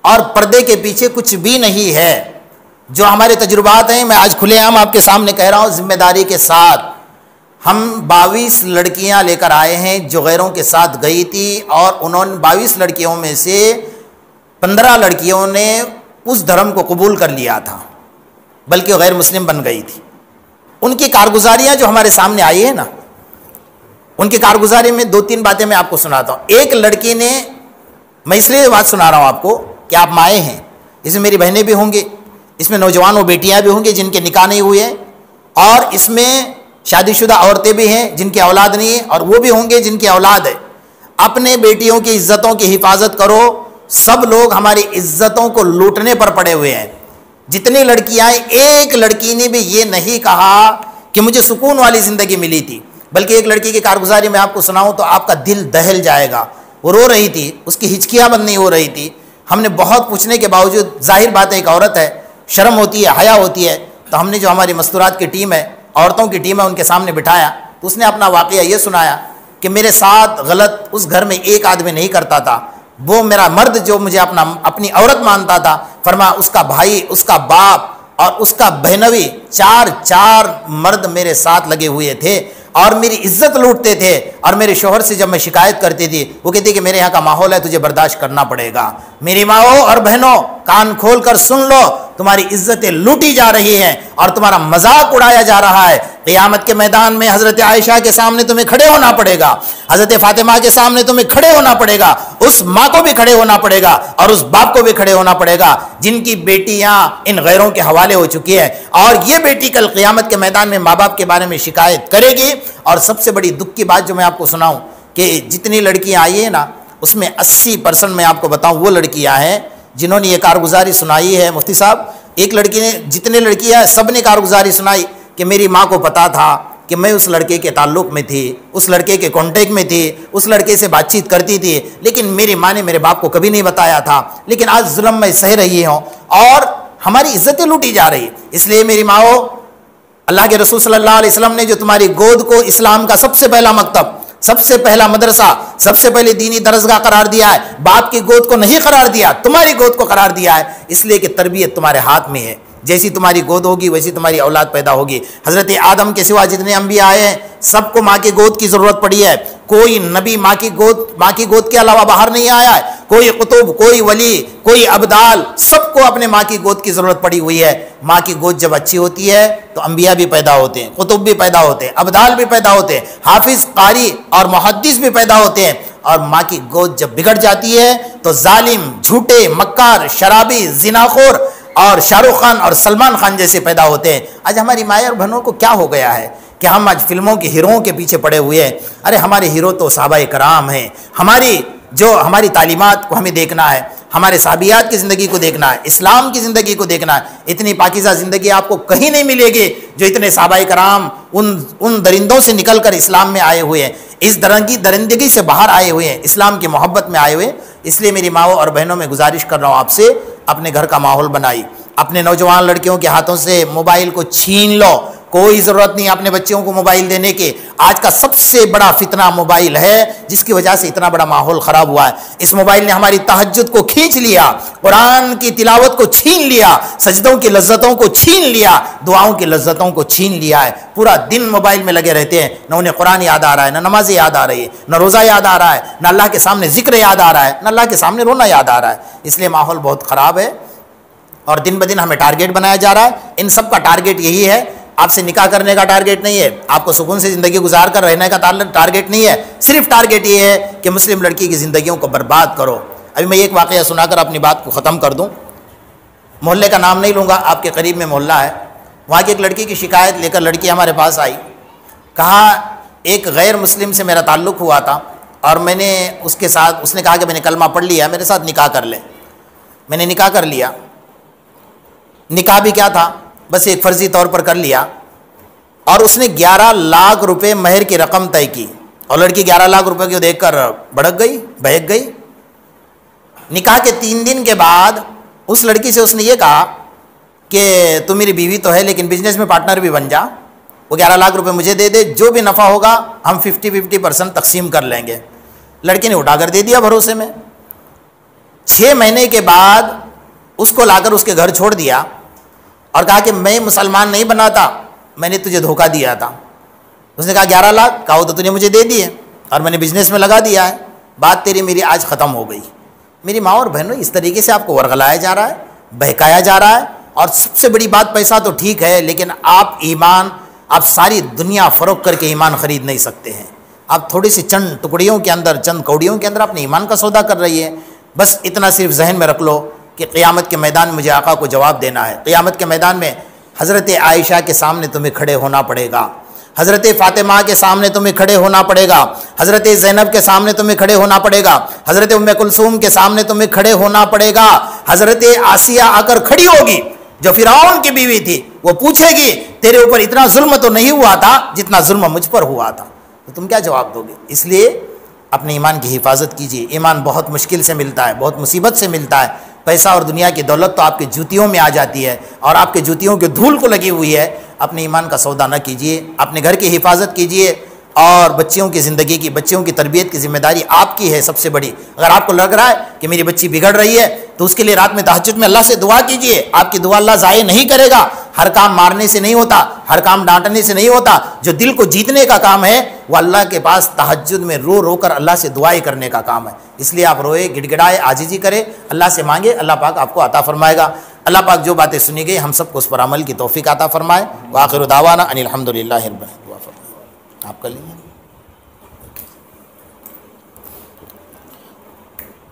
اور پردے کے پیچھے کچھ بھی نہیں ہے۔ جو ہمارے تجربات ہیں، میں آج کھلے عام آپ کے سامنے کہہ رہا ہوں ذمہ داری کے ساتھ، ہم 22 لڑکیاں لے کر آئے ہیں جو غیروں کے ساتھ گئی تھی، اور انہوں نے 22 لڑکیوں میں سے 15 لڑکیوں نے اس دھرم کو قبول کر لیا تھا، بلکہ غیر مسلم بن گئی تھی۔ ان کی کارگزاریاں جو ہمارے سامنے آئی ہیں نا، ان کی کارگزاری میں 2-3 باتیں میں آپ کو سناتا ہوں۔ ایک لڑکی نے، میں اس لیے بات سنا رہا ہوں آپ کو کہ آپ مائیں ہیں، اس میں میری بہنیں بھی ہوں گی، اس میں نوجوان و بیٹیاں بھی ہوں گی جن کے نکاح نہیں ہوئے ہیں، اور اس میں شادی شدہ عورتیں بھی ہیں جن کی اولاد نہیں ہے، اور وہ بھی ہوں گے جن کی اولاد ہے۔ اپنے بیٹیوں کی عزتوں کی حفاظت کرو۔ سب لوگ ہماری عزتوں کو لوٹنے پر پڑے ہوئے ہیں۔ جتنی لڑکیاں ہیں، ایک لڑکی نے بھی یہ نہیں کہا کہ مجھے سکون والی زندگی ملی تھی، بلکہ ایک لڑکی کی کارگزاری میں آپ کو سناؤں تو آپ کا دل دہل جائے گا۔ وہ رو رہی تھی، اس کی ہچکیاں بند نہیں ہو رہی تھی۔ ہم نے بہت پوچھنے کے باوجود، ظاہر بات ہے ایک عورت ہے، شرم ہوتی ہے، حیا ہوتی ہے، تو ہم نے جو ہماری مستورات کی ٹیم ہے، عورتوں کی ٹیم ہے، ان کے سامنے بٹھایا تو اس نے اپنا واقعہ یہ سنایا کہ میرے ساتھ غلط اس گھر میں ایک آدمی نہیں کرتا تھا، وہ میرا مرد جو مجھے اپنی عورت مانتا تھا، فرمایا اس کا بھائی، اس کا باپ اور اس کا بہنوئی، چار مرد میرے ساتھ لگے ہوئے تھے اور میری عزت لوٹتے تھے، اور میرے شوہر سے جب میں شکایت کرتی تھی وہ کہتی کہ میرے یہاں کا ماحول ہے، تجھے برداشت کرنا پڑے گا۔ میری ماؤں اور بہنوں، کان کھول کر سن لو، تمہاری عزتیں لوٹی جا رہی ہیں اور تمہارا مذاق اڑایا جا رہا ہے۔ قیامت کے میدان میں حضرت عائشہ کے سامنے تمہیں کھڑے ہونا پڑے گا، حضرت فاطمہ کے سامنے تمہیں کھڑے ہونا پڑے گا، اس ماں کو بھی کھڑے ہونا پڑے گا اور اس باپ کو بھی کھڑے ہونا پڑے گا جن کی بیٹیاں ان غیروں کے حوالے ہو چکی ہے، اور یہ بیٹی کل قیامت کے میدان میں ماں باپ کے بارے میں شکایت کرے گی۔ اور سب سے بڑی دکھ کی بات جو میں آپ کو سناؤں کہ جتنی لڑکیاں آئی ہیں نا، اس میں 80% میں آپ کو بتاؤں وہ لڑکیاں ہیں جنہوں نے یہ کارگزاری سنائی ہے۔ مفتی صاحب، ایک لڑکی نے، جتنے لڑکیاں ہیں سب نے کارگزاری سنائی کہ میری ماں کو پتا تھا کہ میں اس لڑکے کے تعلق میں تھی، اس لڑکے کے کانٹیکٹ میں تھی، اس لڑکے سے بات چیت کرتی تھی، لیکن میری ماں نے میرے باپ کو کبھی نہیں بتایا تھا، لیکن آج ظلم میں سہ رہی ہوں اور ہماری عزتیں لوٹی جا رہی۔ اس لیے میری ماں، اللہ کے رسول صلی اللہ علیہ وسلم نے جو تمہاری گود کو اسلام کا سب سے پہلا مکتب، سب سے پہلا مدرسہ، سب سے پہلے دینی درسگاہ قرار دیا ہے، باپ کی گود کو نہیں قرار دیا، تمہاری گود کو قرار دیا ہے، اس لیے کہ تربیت تمہارے ہاتھ میں ہے۔ جیسی تمہاری گود ہوگی ویسی تمہاری اولاد پیدا ہوگی۔ حضرت آدم کے سوا جتنے انبیاء آئے ہیں سب کو ماں کی گود کی ضرورت پڑی ہے، کوئی نبی ماں کی گود کے علاوہ باہر نہیں آیا ہے، کوئی قطب، کوئی ولی، کوئی ابدال، سب کو اپنے ماں کی گود کی ضرورت پڑی ہوئی ہے۔ ماں کی گود جب اچھی ہوتی ہے تو انبیاء بھی پیدا ہوتے ہیں، قطب بھی پیدا ہوتے ہیں، ابدال بھی پیدا ہوتے ہیں، حافظ، قاری اور محدث بھی پیدا ہوتے ہیں۔ اور ماں کی گود جب بگڑ جاتی ہے تو ظالم، جھوٹے، مکار، شرابی، زناخور اور شاہ رخ خان اور سلمان خان جیسے پیدا ہوتے ہیں۔ آج ہماری مائیں اور بہنوں کو کیا ہو گیا ہے کہ ہم آج فلموں کے ہیروؤں کے پیچھے پڑے ہوئے ہیں۔ ارے ہمارے ہیرو تو صحابہ کرام ہیں، ہماری تعلیمات کو ہمیں دیکھنا ہے، ہمارے صحابیات کی زندگی کو دیکھنا ہے، اسلام کی زندگی کو دیکھنا ہے۔ اتنی پاکیزہ زندگی آپ کو کہیں نہیں ملے گی جو اتنے صحابہ کرام ان درندوں سے نکل کر اسلام میں آئے ہوئے ہیں، اس درندگی سے باہر آئے ہوئے ہیں، اسلام کی محبت میں آئے ہوئے ہیں۔ اس لیے میری ماؤں اور بہنوں میں گزارش کر رہا ہوں آپ سے، اپنے گھر کا ماحول بنائی، اپنے نوجوان لڑکیوں کے ہاتھوں سے موبائل کو چھین لو۔ کوئی ضرورت نہیں اپنے بچوں کو موبائل دینے کے۔ آج کا سب سے بڑا فتنہ موبائل ہے، جس کی وجہ سے اتنا بڑا ماحول خراب ہوا ہے۔ اس موبائل نے ہماری تہجد کو کھینچ لیا، قرآن کی تلاوت کو چھین لیا، سجدوں کی لذتوں کو چھین لیا، دعاؤں کی لذتوں کو چھین لیا ہے۔ پورا دن موبائل میں لگے رہتے ہیں، نہ انہیں قرآن یاد آ رہا ہے، نہ نماز یاد آ رہی ہے، نہ روزہ یاد آ رہا ہے، نہ اللہ کے سامنے ذکر یاد آ رہا ہے، نہ اللہ کے سامنے رونا یاد آ رہا ہے۔ اس لیے ماحول بہت خراب ہے، اور دن بدن ہمیں ٹارگیٹ بنایا جا رہا ہے۔ ان سب کا ٹارگیٹ یہی ہے، آپ سے نکاح کرنے کا ٹارگیٹ نہیں ہے، آپ کو سکون سے زندگی گزار کر رہنے کا ٹارگیٹ نہیں ہے، صرف ٹارگیٹ یہ ہے کہ مسلم لڑکی کی زندگیوں کو برباد کرو۔ ابھی میں ایک واقعہ سنا کر اپنی بات کو ختم کر دوں۔ محلے کا نام نہیں لوں گا، آپ کے قریب میں محلہ ہے، وہاں کی ایک لڑکی کی شکایت لے کر لڑکی ہمارے پاس آئی، کہا ایک غیر مسلم سے میرا تعلق ہوا تھا، اور میں نے اس نے کہا کہ میں نے کلمہ پڑھ لیا، میرے ساتھ نکاح کر لے۔ میں نے نکاح کر لیا۔ نکاح بھی کیا تھا، بس ایک فرضی طور پر کر لیا، اور اس نے 11 لاکھ روپے مہر کی رقم طے کی، اور لڑکی 11 لاکھ روپے کو دیکھ کر بہک گئی۔ نکاح کے 3 دن کے بعد اس لڑکی سے اس نے یہ کہا کہ تو میری بیوی تو ہے لیکن بزنس میں پارٹنر بھی بن جا، وہ 11 لاکھ روپے مجھے دے دے، جو بھی نفع ہوگا ہم 50% تقسیم کر لیں گے۔ لڑکی نے اٹھا کر دے دیا بھروسے میں۔ 6 مہینے کے بعد اس کو لا کر اس کے گھر چھوڑ دیا، اور کہا کہ میں مسلمان نہیں بنا تھا، میں نے تجھے دھوکہ دیا تھا۔ اس نے کہا 11 لاکھ کہا وہ تو تجھے مجھے دے دیے، اور میں نے بزنس میں لگا دیا ہے، بات تیری میری آج ختم ہو گئی۔ میری ماں اور بہنوں، اس طریقے سے آپ کو ورغلایا جا رہا ہے، بہکایا جا رہا ہے۔ اور سب سے بڑی بات، پیسہ تو ٹھیک ہے، لیکن آپ ساری دنیا فروخت کر کے ایمان خرید نہیں سکتے ہیں۔ آپ تھوڑی سی چند ٹکڑیوں کے اندر، چند کوڑیوں کے اندر اپنے ایمان کا سودا کر رہی ہے۔ بس اتنا صرف ذہن میں رکھ لو کہ قیامت کے میدان میں مجھے آقا کو جواب دینا ہے۔ قیامت کے میدان میں حضرت عائشہ کے سامنے تمہیں کھڑے ہونا پڑے گا، حضرت فاطمہ کے سامنے تمہیں کھڑے ہونا پڑے گا، حضرت زینب کے سامنے تمہیں کھڑے ہونا پڑے گا، حضرت ام کلثوم کے سامنے تمہیں کھڑے ہونا پڑے گا۔ حضرت آسیہ آ کر کھڑی ہوگی، جو فرعون کی بیوی تھی، وہ پوچھے گی تیرے اوپر اتنا ظلم تو نہیں ہوا تھا جتنا ظلم مجھ پر ہوا تھا، تو تم کیا جواب دو گے؟ اس لیے اپنے ایمان کی حفاظت کیجیے۔ ایمان بہت مشکل سے ملتا ہے، بہت مصیبت سے ملتا ہے۔ پیسہ اور دنیا کی دولت تو آپ کے جوتیوں میں آ جاتی ہے، اور آپ کے جوتیوں کے دھول کو لگی ہوئی ہے۔ اپنے ایمان کا سودا نہ کیجیے، اپنے گھر کی حفاظت کیجیے، اور بچیوں کی زندگی کی، بچیوں کی تربیت کی ذمہ داری آپ کی ہے سب سے بڑی۔ اگر آپ کو لگ رہا ہے کہ میری بچی بگڑ رہی ہے، تو اس کے لیے رات میں تہجد میں اللہ سے دعا کیجیے۔ آپ کی دعا اللہ ضائع نہیں کرے گا۔ ہر کام مارنے سے نہیں ہوتا، ہر کام ڈانٹنے سے نہیں ہوتا۔ جو دل کو جیتنے کا کام ہے، وہ اللہ کے پاس تہجد میں رو رو کر اللہ سے دعائیں کرنے کا کام ہے۔ اس لیے آپ روئے، گڑ گڑائے، عاجزی کرے، اللہ سے مانگے، اللہ پاک آپ کو عطا فرمائے گا۔ اللہ پاک جو باتیں سنی گئی ہم سب کو اس پر عمل کی توفیق عطا فرمائے۔ وآخر دعوانا ان الحمدللہ رب العالمین۔ آپ کا لیے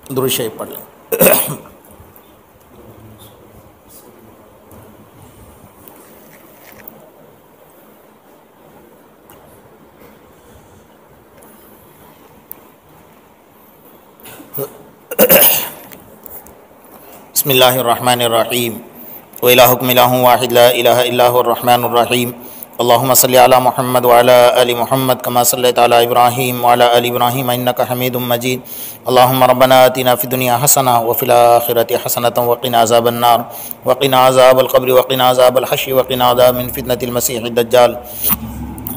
درود شریف پڑھ لیں۔ بسم اللہ الرحمن الرحیم وإلہکم الہ واحد لا الہ الا هو الرحمن الرحیم اللہم صلی علی محمد وعلی آل محمد کما صلیت علی ابراہیم وعلی آل ابراہیم انک حمید مجید اللہم ربنا آتنا فی الدنیا حسنہ وفی الآخرۃ حسنۃ وقنا عذاب النار وقنا عذاب القبر وقنا عذاب الحشر وقنا عذاب من فتنة المسیح الدجال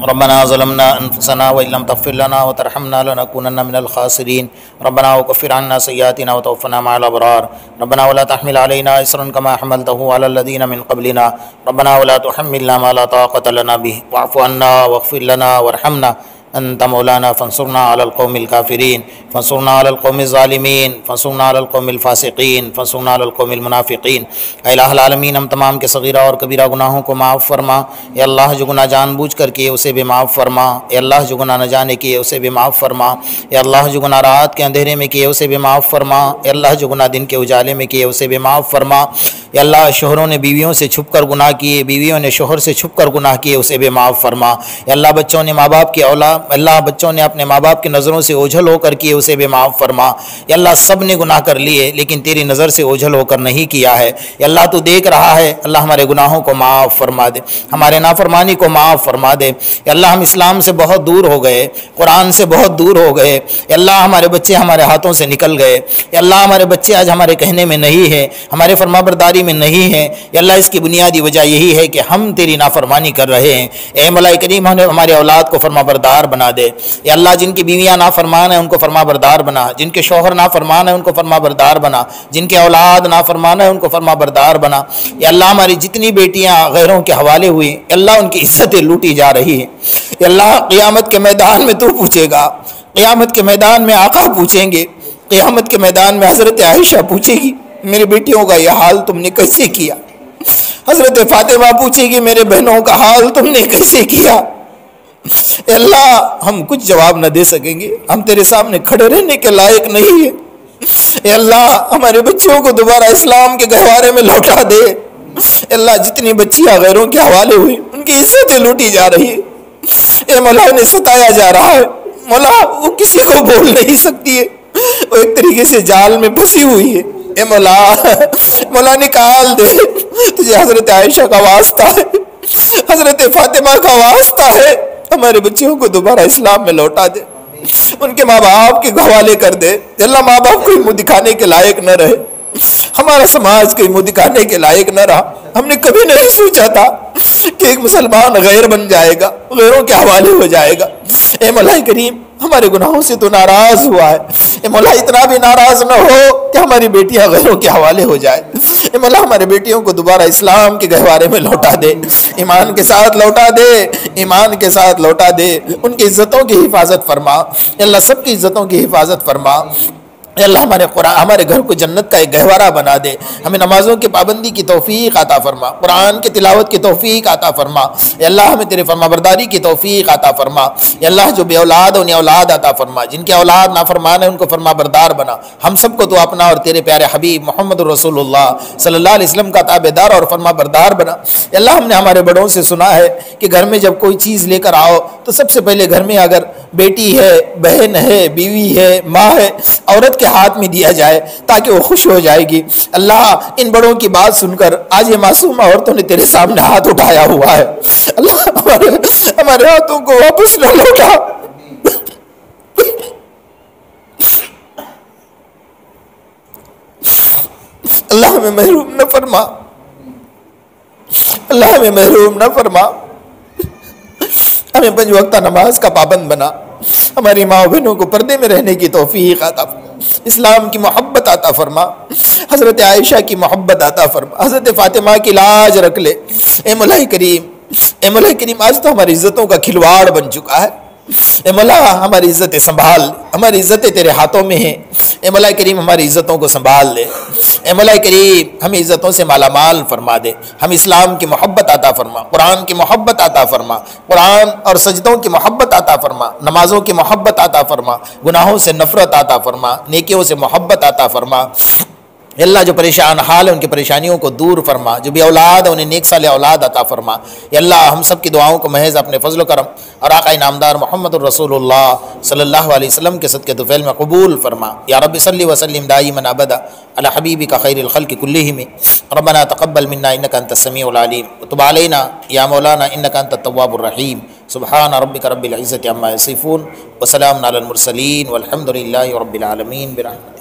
ربنا ظلمنا انفسنا وان لم تغفر لنا وترحمنا لنكونن من الخاسرين ربنا وكفر عنا سيئاتنا وتوفنا مع الابرار ربنا ولا تحمل علينا اصرا كما حملته على الذين من قبلنا ربنا ولا تحملنا ما لا طاقة لنا به واعف عنا واغفر لنا وارحمنا انت مولانا فانصرنا علی القوم الکافرین فانصرنا علی القوم الظالمین فانصرنا علی القوم الفاسقین فانصرنا علی القوم المنافقین۔ اے الہ العالمین ہم تمام کے صغیرہ اور کبیرہ گناہوں کو معاف فرما۔ اے اللہ جو گناہ جان بوجھ کر کیے اسے بھی معاف فرما۔ اے اللہ جو گناہ نہ جانے کیے اسے بھی معاف فرما۔ اے اللہ جو گناہ رات کے اندھیرے میں کیے اسے بھی معاف فرما۔ اے اللہ جو گناہ دن کے اجالے میں کیے اسے بھی معاف فرما۔ اے اللہ شوہروں نے بیویوں سے چھپ کر گناہ کیے، بیویوں نے شوہر سے چھپ کر گناہ کیے اسے بھی معاف فرما۔ اے اللہ بچوں نے ماں باپ کی اللہ بچوں نے اپنے ماں باپ کی نظروں سے اوجھل ہو کر کیے اسے بھی معاف فرما۔ یا اللہ سب نے گناہ کر لیے لیکن تیری نظر سے اوجھل ہو کر نہیں کیا ہے۔ یا اللہ تو دیکھ رہا ہے، اللہ ہمارے گناہوں کو معاف فرما دے، ہمارے نافرمانی کو معاف فرما دے۔ یا اللہ ہم اسلام سے بہت دور ہو گئے، قرآن سے بہت دور ہو گئے۔ یا اللہ ہمارے بچے ہمارے ہاتھوں سے نکل گئے۔ یا اللہ ہمارے بچے آج ہمارے کہنے میں نہیں ہیں، ہمارے فرما برداری میں نہیں ہیں۔ یا اللہ اس کی بنیادی وجہ یہی ہے کہ ہم تیری نافرمانی کر رہے ہیں۔ اے مولا کریم ہمارے اولاد کو فرما بردار بنا دے۔ یا اللہ جن کی بیویاں نافرمان ہیں ان کو فرما بردار بنا، جن کے شوہر نافرمان ہیں ان کو فرما بردار بنا، جن کے اولاد نافرمان ہیں ان کو فرما بردار بنا۔ یا اللہ ہماری جتنی بیٹیاں غیروں کے حوالے ہوئی اللہ ان کی عزتیں لوٹی جا رہی ہیں۔ یا اللہ قیامت کے میدان میں تو پوچھے گا، قیامت کے میدان میں آقا پوچھیں گے، قیامت کے میدان میں حضرت عائشہ پوچھے گی میری بیٹیوں کا یہ حال تم نے کیسے کیا، حضرت فاطمہ پوچھے گی میرے بہنوں کا حال تم نے کیسے کیا۔ اے اللہ ہم کچھ جواب نہ دے سکیں گے، ہم تیرے سامنے کھڑے رہنے کے لائق نہیں ہیں۔ اے اللہ ہمارے بچوں کو دوبارہ اسلام کے گہوارے میں لوٹا دے۔ اے اللہ جتنی بچیاں غیروں کے حوالے ہوئی ان کی عزتیں لوٹی جا رہی ہے، اے مولا انہیں ستایا جا رہا ہے، مولا وہ کسی کو بول نہیں سکتی ہے، وہ ایک طریقے سے جال میں پھنسی ہوئی ہے۔ اے مولا مولا نکال دے، تجھے حضرت عائشہ کا واسطہ ہے، حضرت فاطمہ کا واسطہ ہے، ہمارے بچوں کو دوبارہ اسلام میں لوٹا دے، ان کے ماں باپ کے حوالے کر دے۔ اللہ ماں باپ کوئی منہ دکھانے کے لائق نہ رہے، ہمارا سماج کوئی منہ دکھانے کے لائق نہ رہا۔ ہم نے کبھی نہیں سوچا تھا کہ ایک مسلمان غیر بن جائے گا، غیروں کے حوالے ہو جائے گا۔ اے مولا کریم ہمارے گناہوں سے تو ناراض ہوا ہے، اے مولا اتنا بھی ناراض نہ ہو کہ ہماری بیٹیاں غیروں کے حوالے ہو جائے۔ اے مولا ہمارے بیٹیوں کو دوبارہ اسلام کے گہوارے میں لوٹا دے، ایمان کے ساتھ لوٹا دے، ایمان کے ساتھ لوٹا دے، ان کی عزتوں کی حفاظت فرما۔ اے اللہ سب کی عزتوں کی حفاظت فرما۔ اے اللہ ہمارے گھر کو جنت کا ایک گہوارہ بنا دے، ہمیں نمازوں کی پابندی کی توفیق عطا فرما، قرآن کی تلاوت کی توفیق عطا فرما۔ اے اللہ ہمیں تیرے فرما برداری کی توفیق عطا فرما۔ اے اللہ جو بے اولاد انہیں اولاد عطا فرما، جن کے اولاد نافرمان ہیں ان کو فرما بردار بنا۔ ہم سب کو تو اپنا اور تیرے پیارے حبیب محمد رسول اللہ صلی اللہ علیہ وسلم کا تابعدار اور فرما بردار بنا۔ اے اللہ ہم نے ہمارے بڑوں سے سنا ہے کہ گھر میں جب کوئی چیز لے کر آؤ تو سب سے پہلے گھر میں اگر بیٹی ہے، بہن ہے، بیوی ہے، ماں ہے، عورت کے ہاتھ میں دیا جائے تاکہ وہ خوش ہو جائے گی۔ اللہ ان بڑوں کی بات سن کر آج یہ معصوم عورتوں نے تیرے سامنے ہاتھ اٹھایا ہوا ہے، اللہ ہمارے ہاتھوں کو واپس نہ لوٹا۔ اللہ ہمیں محروم نہ فرما، اللہ ہمیں محروم نہ فرما، ہمیں 5 وقتہ نماز کا پابند بنا، ہماری ماں بہنوں کو پردے میں رہنے کی توفیق عطا فرما، اسلام کی محبت عطا فرما، حضرت عائشہ کی محبت عطا فرما، حضرت فاطمہ کی لاج رکھ لے۔ اے مولا کریم، اے مولا کریم آج تو ہماری عزتوں کا کھلواڑ بن چکا ہے، اے مولا ہماری عزتیں سنبھال، ہماری عزتیں تیرے ہاتھوں میں ہیں، اے مولا کریم ہماری عزتوں کو سنبھال لے، اے مولا کریم ہمیں عزتوں سے مالا مال فرما دے، ہم اسلام کی محبت عطا فرما، قرآن کی محبت عطا فرما، قرآن اور سجدوں کی محبت عطا فرما، نمازوں کی محبت عطا فرما، گناہوں سے نفرت عطا فرما، نیکیوں سے محبت عطا فرما۔ اللہ جو پریشان حال ہے ان کی پریشانیوں کو دور فرما، جو بھی اولاد ہے انہیں نیک صالح اولاد عطا فرما۔ یا اللہ ہم سب کی دعاؤں کو محض اپنے فضل و کرم اور آقا نامدار محمد الرسول اللہ صلی اللہ علیہ وسلم کے صدقے طفیل میں قبول فرما۔ یا رب صلی وسلم دائما ابدا علی حبیبک خیر الخلق کلہم، ربنا تقبل منا انک انت السمیع العلیم وتب علینا یا مولانا انک انت التواب الرحیم۔ سبحان ربک رب العزۃ عما یصفون وسلام علی المرسلین والحمد للہ رب العالمین برحمتہ۔